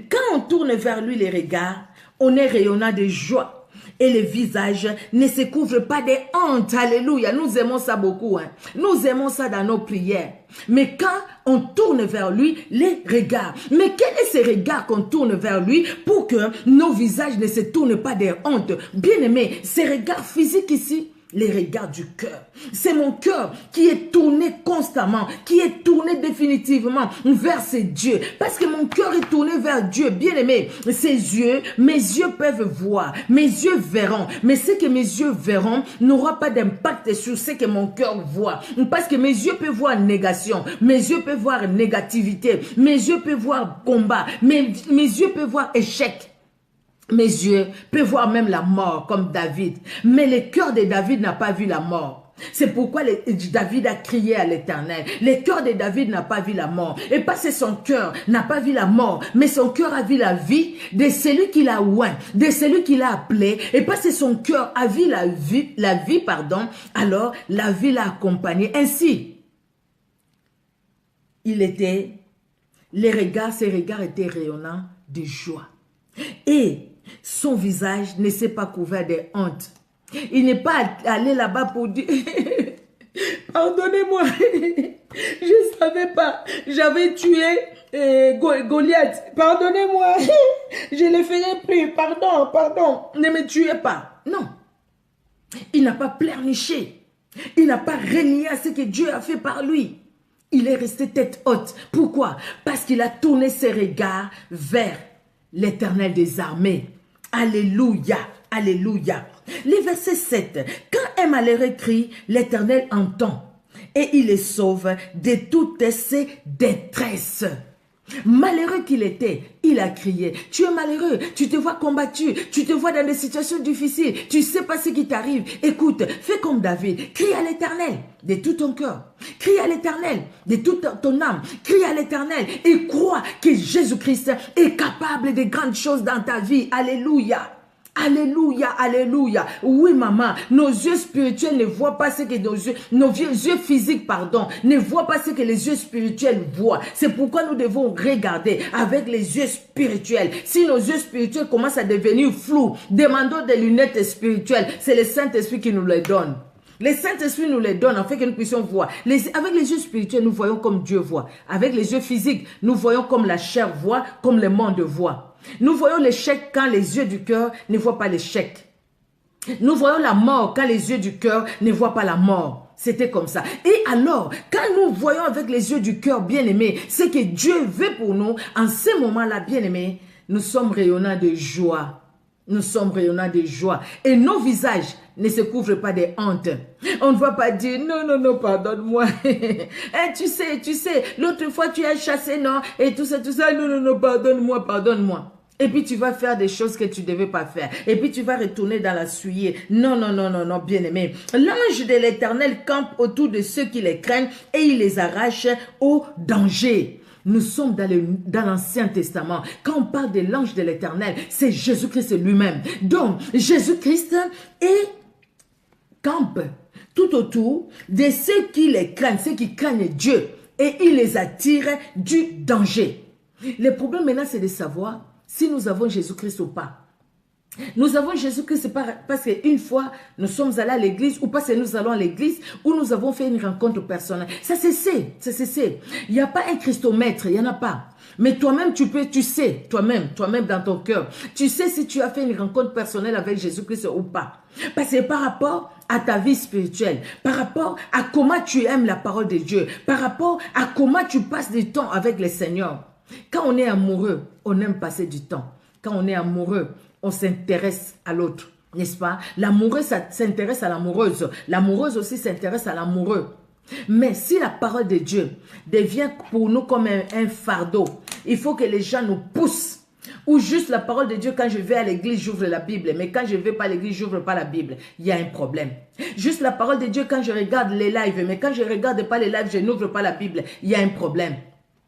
S1: Quand on tourne vers lui les regards, on est rayonnant de joie. Et le visage ne se couvre pas de honte. Alléluia. Nous aimons ça beaucoup. Nous aimons ça dans nos prières. Mais quand on tourne vers lui, les regards. Mais quel est ce regard qu'on tourne vers lui pour que nos visages ne se tournent pas de honte? Bien aimé, ces regards physiques ici, les regards du cœur. C'est mon cœur qui est tourné constamment, qui est tourné définitivement vers ce Dieu. Parce que mon cœur est tourné vers Dieu, bien aimé. Ses yeux, mes yeux peuvent voir, mes yeux verront. Mais ce que mes yeux verront n'aura pas d'impact sur ce que mon cœur voit. Parce que mes yeux peuvent voir négation, mes yeux peuvent voir négativité, mes yeux peuvent voir combat, mes yeux peuvent voir échec. Mes yeux peuvent voir même la mort comme David. Mais le cœur de David n'a pas vu la mort. C'est pourquoi David a crié à l'Éternel. Le cœur de David n'a pas vu la mort. Et pas que son cœur n'a pas vu la mort, mais son cœur a vu la vie de celui qui l'a oint, de celui qui l'a appelé. Et pas que son cœur a vu la vie, alors la vie l'a accompagné. Ainsi, ses regards étaient rayonnants de joie. Et son visage ne s'est pas couvert de honte. Il n'est pas allé là-bas pour dire, pardonnez-moi, je ne savais pas, j'avais tué Goliath, pardonnez-moi, je l'ai fait plus, pardon, ne me tuez pas. Non, il n'a pas pleurniché, il n'a pas renié à ce que Dieu a fait par lui. Il est resté tête haute. Pourquoi? Parce qu'il a tourné ses regards vers l'Éternel des armées. Alléluia, alléluia. Le verset 7. Quand un malheureux crie, l'Éternel entend et il les sauve de toutes ses détresses. Malheureux qu'il était, il a crié. Tu es malheureux, tu te vois combattu, tu te vois dans des situations difficiles, tu sais pas ce qui t'arrive. Écoute, fais comme David, crie à l'Éternel de tout ton cœur, crie à l'Éternel de toute ton âme, crie à l'Éternel et crois que Jésus-Christ est capable de grandes choses dans ta vie. Alléluia. Alléluia, alléluia. Oui, maman, nos yeux spirituels ne voient pas ce que nos yeux physiques, ne voient pas ce que les yeux spirituels voient. C'est pourquoi nous devons regarder avec les yeux spirituels. Si nos yeux spirituels commencent à devenir flous, demandons des lunettes spirituelles. C'est le Saint-Esprit qui nous les donne. Le Saint-Esprit nous les donne afin que nous puissions voir. Avec les yeux spirituels, nous voyons comme Dieu voit. Avec les yeux physiques, nous voyons comme la chair voit, comme le monde voit. Nous voyons l'échec quand les yeux du cœur ne voient pas l'échec. Nous voyons la mort quand les yeux du cœur ne voient pas la mort. C'était comme ça. Et alors, quand nous voyons avec les yeux du cœur, bien-aimés, ce que Dieu veut pour nous, en ce moment-là, bien-aimés, nous sommes rayonnants de joie. Nous sommes rayonnants de joie. Et nos visages ne se couvrent pas de honte. On ne va pas dire, non, pardonne-moi. Tu sais, l'autre fois tu as chassé, non, et tout ça, non, pardonne-moi. Et puis tu vas faire des choses que tu ne devais pas faire. Et puis tu vas retourner dans la souillée. Non, bien-aimé. L'ange de l'Éternel campe autour de ceux qui les craignent et il les arrache au danger. Nous sommes dans l'Ancien Testament. Quand on parle de l'ange de l'Éternel, c'est Jésus-Christ lui-même. Donc, Jésus-Christ campe tout autour de ceux qui les craignent, ceux qui craignent Dieu. Et il les attire du danger. Le problème maintenant, c'est de savoir si nous avons Jésus-Christ ou pas. Nous avons Jésus-Christ parce qu'une fois nous sommes allés à l'église ou parce que nous allons à l'église ou nous avons fait une rencontre personnelle. Ça c'est. Il n'y a pas un christomètre, il n'y en a pas. Mais toi-même tu sais, toi-même dans ton cœur, tu sais si tu as fait une rencontre personnelle avec Jésus-Christ ou pas. Parce que par rapport à ta vie spirituelle, par rapport à comment tu aimes la parole de Dieu, par rapport à comment tu passes du temps avec le Seigneur. Quand on est amoureux, on aime passer du temps. Quand on est amoureux, on s'intéresse à l'autre, n'est-ce pas? L'amoureux s'intéresse à l'amoureuse. L'amoureuse aussi s'intéresse à l'amoureux. Mais si la parole de Dieu devient pour nous comme un fardeau, il faut que les gens nous poussent. Ou juste la parole de Dieu, quand je vais à l'église, j'ouvre la Bible. Mais quand je ne vais pas à l'église, j'ouvre pas la Bible. Il y a un problème. Juste la parole de Dieu quand je regarde les lives. Mais quand je ne regarde pas les lives, je n'ouvre pas la Bible. Il y a un problème.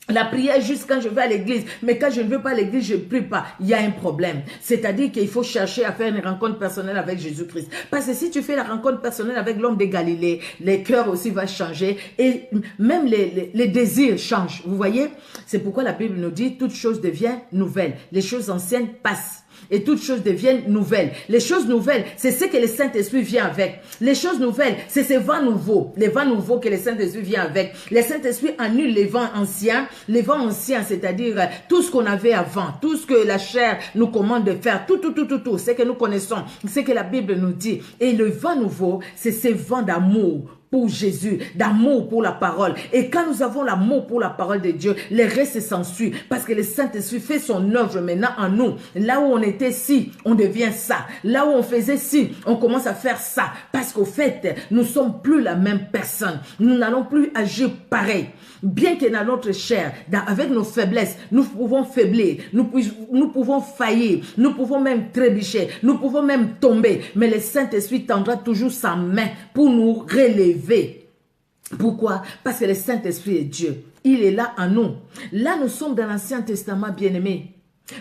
S1: La prière juste quand je vais à l'église, mais quand je ne vais pas à l'église, je ne prie pas. Il y a un problème. C'est-à-dire qu'il faut chercher à faire une rencontre personnelle avec Jésus-Christ. Parce que si tu fais la rencontre personnelle avec l'homme de Galilée, les cœurs aussi vont changer et même les désirs changent. Vous voyez? C'est pourquoi la Bible nous dit, toute chose devient nouvelle. Les choses anciennes passent. Et toutes choses deviennent nouvelles. Les choses nouvelles, c'est ce que le Saint-Esprit vient avec. Les choses nouvelles, c'est ces vents nouveaux. Les vents nouveaux que le Saint-Esprit vient avec. Le Saint-Esprit annule les vents anciens. Les vents anciens, c'est-à-dire tout ce qu'on avait avant. Tout ce que la chair nous commande de faire. Tout. Ce que nous connaissons. Ce que la Bible nous dit. Et le vent nouveau, c'est ces vents d'amour pour Jésus, d'amour pour la parole. Et quand nous avons l'amour pour la parole de Dieu, le reste s'ensuit. Parce que le Saint-Esprit fait son œuvre maintenant en nous. Là où on était ci, on devient ça. Là où on faisait ci, on commence à faire ça. Parce qu'au fait, nous ne sommes plus la même personne. Nous n'allons plus agir pareil. Bien que dans notre chair, avec nos faiblesses, nous pouvons faiblir, nous pouvons faillir, nous pouvons même trébucher, nous pouvons même tomber. Mais le Saint-Esprit tendra toujours sa main pour nous relever. Pourquoi? Parce que le Saint-Esprit est Dieu. Il est là en nous. Là, nous sommes dans l'Ancien Testament, bien-aimés.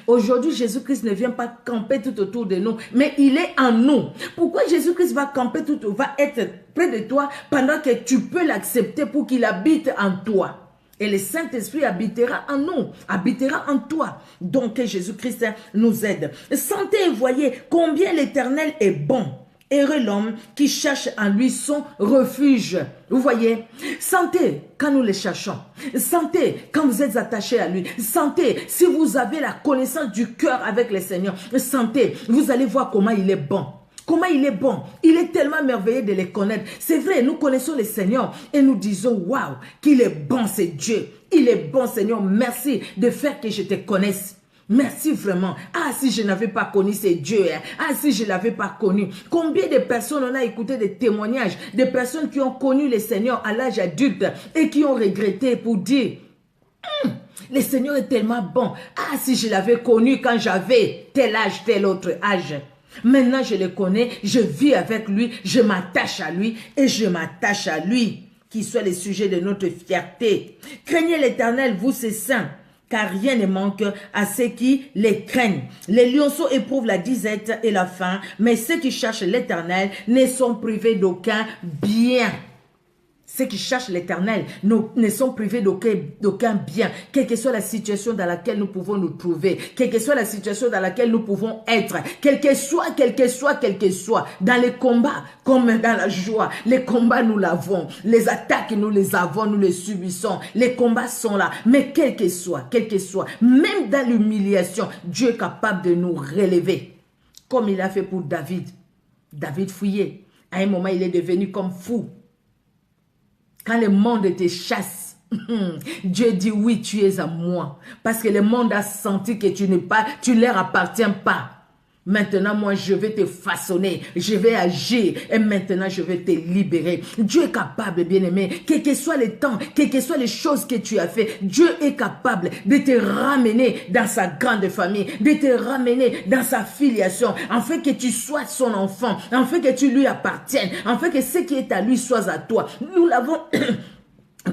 S1: Aujourd'hui, Jésus-Christ ne vient pas camper tout autour de nous, mais il est en nous. Pourquoi Jésus-Christ va camper va être près de toi pendant que tu peux l'accepter pour qu'il habite en toi? Et le Saint-Esprit habitera en nous, habitera en toi. Donc que Jésus-Christ nous aide. Sentez et voyez combien l'Éternel est bon. Heureux l'homme qui cherche en lui son refuge. Vous voyez, sentez quand nous les cherchons. Sentez quand vous êtes attaché à lui. Sentez si vous avez la connaissance du cœur avec le Seigneur. Sentez, vous allez voir comment il est bon. Comment il est bon. Il est tellement merveilleux de les connaître. C'est vrai, nous connaissons le Seigneur et nous disons, waouh, qu'il est bon, c'est Dieu. Il est bon, Seigneur. Merci de faire que je te connaisse. Merci vraiment. Ah, si je n'avais pas connu ce Dieu. Hein. Ah, si je ne l'avais pas connu. Combien de personnes on a écouté des témoignages, des personnes qui ont connu le Seigneur à l'âge adulte et qui ont regretté pour dire, le Seigneur est tellement bon. Ah, si je l'avais connu quand j'avais tel âge, tel autre âge. Maintenant, je le connais, je vis avec lui, je m'attache à lui et je m'attache à lui. Qu'il soit le sujet de notre fierté. Craignez l'Éternel, vous ses saints, car rien ne manque à ceux qui les craignent. Les lionceaux éprouvent la disette et la faim, mais ceux qui cherchent l'Éternel ne sont privés d'aucun bien. Ceux qui cherchent l'Éternel ne sont privés d'aucun bien, quelle que soit la situation dans laquelle nous pouvons nous trouver, quelle que soit la situation dans laquelle nous pouvons être, quel que soit, dans les combats comme dans la joie, les combats nous l'avons, les attaques nous les avons, nous les subissons, les combats sont là, mais quel que soit, même dans l'humiliation, Dieu est capable de nous relever, comme il a fait pour David. David fouillait, à un moment il est devenu comme fou. Quand le monde te chasse, Dieu dit oui, tu es à moi. Parce que le monde a senti que tu leur appartiens pas. Maintenant, moi, je vais te façonner, je vais agir et maintenant, je vais te libérer. Dieu est capable, bien-aimé, quel que soit le temps, quelles que soient les choses que tu as fait, Dieu est capable de te ramener dans sa grande famille, de te ramener dans sa filiation, afin que tu sois son enfant, afin que tu lui appartiennes, afin que ce qui est à lui soit à toi. Nous l'avons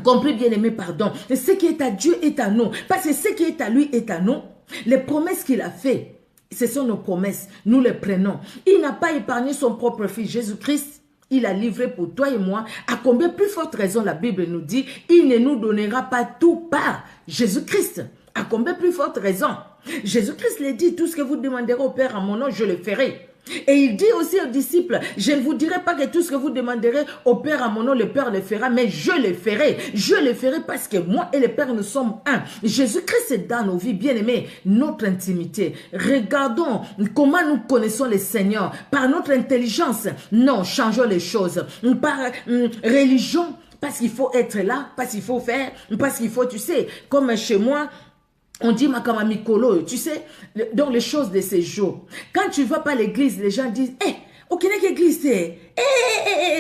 S1: compris, bien-aimé, pardon. Ce qui est à Dieu est à nous, parce que ce qui est à lui est à nous. Les promesses qu'il a faites, ce sont nos promesses, nous les prenons. Il n'a pas épargné son propre fils Jésus-Christ. Il a livré pour toi et moi. À combien plus forte raison la Bible nous dit, il ne nous donnera pas tout par Jésus-Christ. À combien plus forte raison. Jésus-Christ le dit, tout ce que vous demanderez au Père en mon nom, je le ferai. Et il dit aussi aux disciples, je ne vous dirai pas que tout ce que vous demanderez au Père à mon nom, le Père le fera, mais je le ferai. Je le ferai parce que moi et le Père, nous sommes un. Jésus-Christ est dans nos vies, bien-aimés, notre intimité. Regardons comment nous connaissons le Seigneur. Par notre intelligence, non, changeons les choses. Par religion, parce qu'il faut être là, parce qu'il faut faire, parce qu'il faut, tu sais, comme chez moi, on dit Makama Mikolo, tu sais, donc les choses de ces jours. Quand tu ne vas pas à l'église, les gens disent, aucune église, c'est,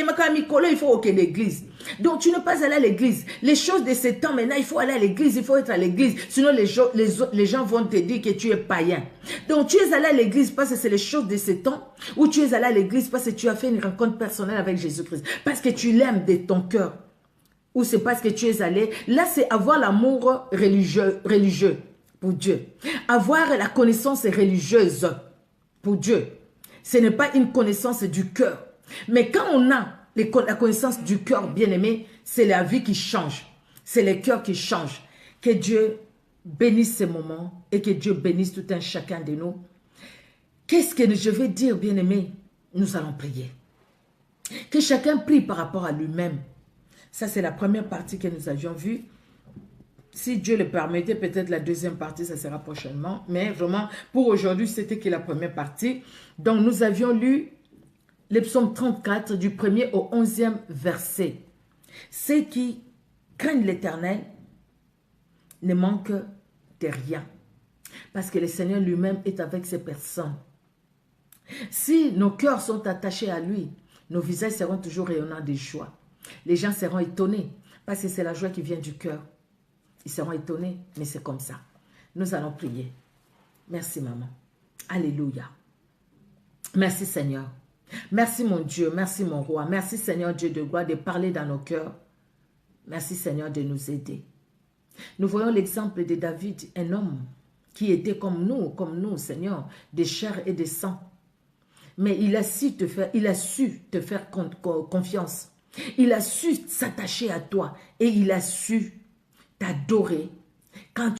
S1: Makama Mikolo, il faut aucune église. Donc tu n'es pas allé à l'église. Les choses de ces temps, maintenant, il faut aller à l'église, il faut être à l'église. Sinon, les gens vont te dire que tu es païen. Donc tu es allé à l'église parce que c'est les choses de ces temps, ou tu es allé à l'église parce que tu as fait une rencontre personnelle avec Jésus-Christ, parce que tu l'aimes de ton cœur, ou c'est parce que tu es allé. Là, c'est avoir l'amour religieux pour Dieu. Avoir la connaissance religieuse pour Dieu. Ce n'est pas une connaissance du cœur. Mais quand on a la connaissance du cœur, bien-aimé, c'est la vie qui change. C'est le cœur qui change. Que Dieu bénisse ces moments et que Dieu bénisse tout un chacun de nous. Qu'est-ce que je vais dire, bien-aimé? Nous allons prier. Que chacun prie par rapport à lui-même. Ça, c'est la première partie que nous avions vue. Si Dieu le permettait, peut-être la deuxième partie, ça sera prochainement. Mais vraiment, pour aujourd'hui, c'était que la première partie. Donc, nous avions lu le psaume 34 du 1er au 11e verset. Ceux qui craignent l'Éternel ne manquent de rien. Parce que le Seigneur lui-même est avec ces personnes. Si nos cœurs sont attachés à lui, nos visages seront toujours rayonnants de joie. Les gens seront étonnés parce que c'est la joie qui vient du cœur. Ils seront étonnés, mais c'est comme ça. Nous allons prier. Merci, maman. Alléluia. Merci, Seigneur. Merci, mon Dieu. Merci, mon roi. Merci, Seigneur Dieu de gloire, de parler dans nos cœurs. Merci, Seigneur, de nous aider. Nous voyons l'exemple de David, un homme qui était comme nous, Seigneur, de chair et de sang. Mais il a su te faire confiance. Il a su s'attacher à toi et il a su t'adorer quand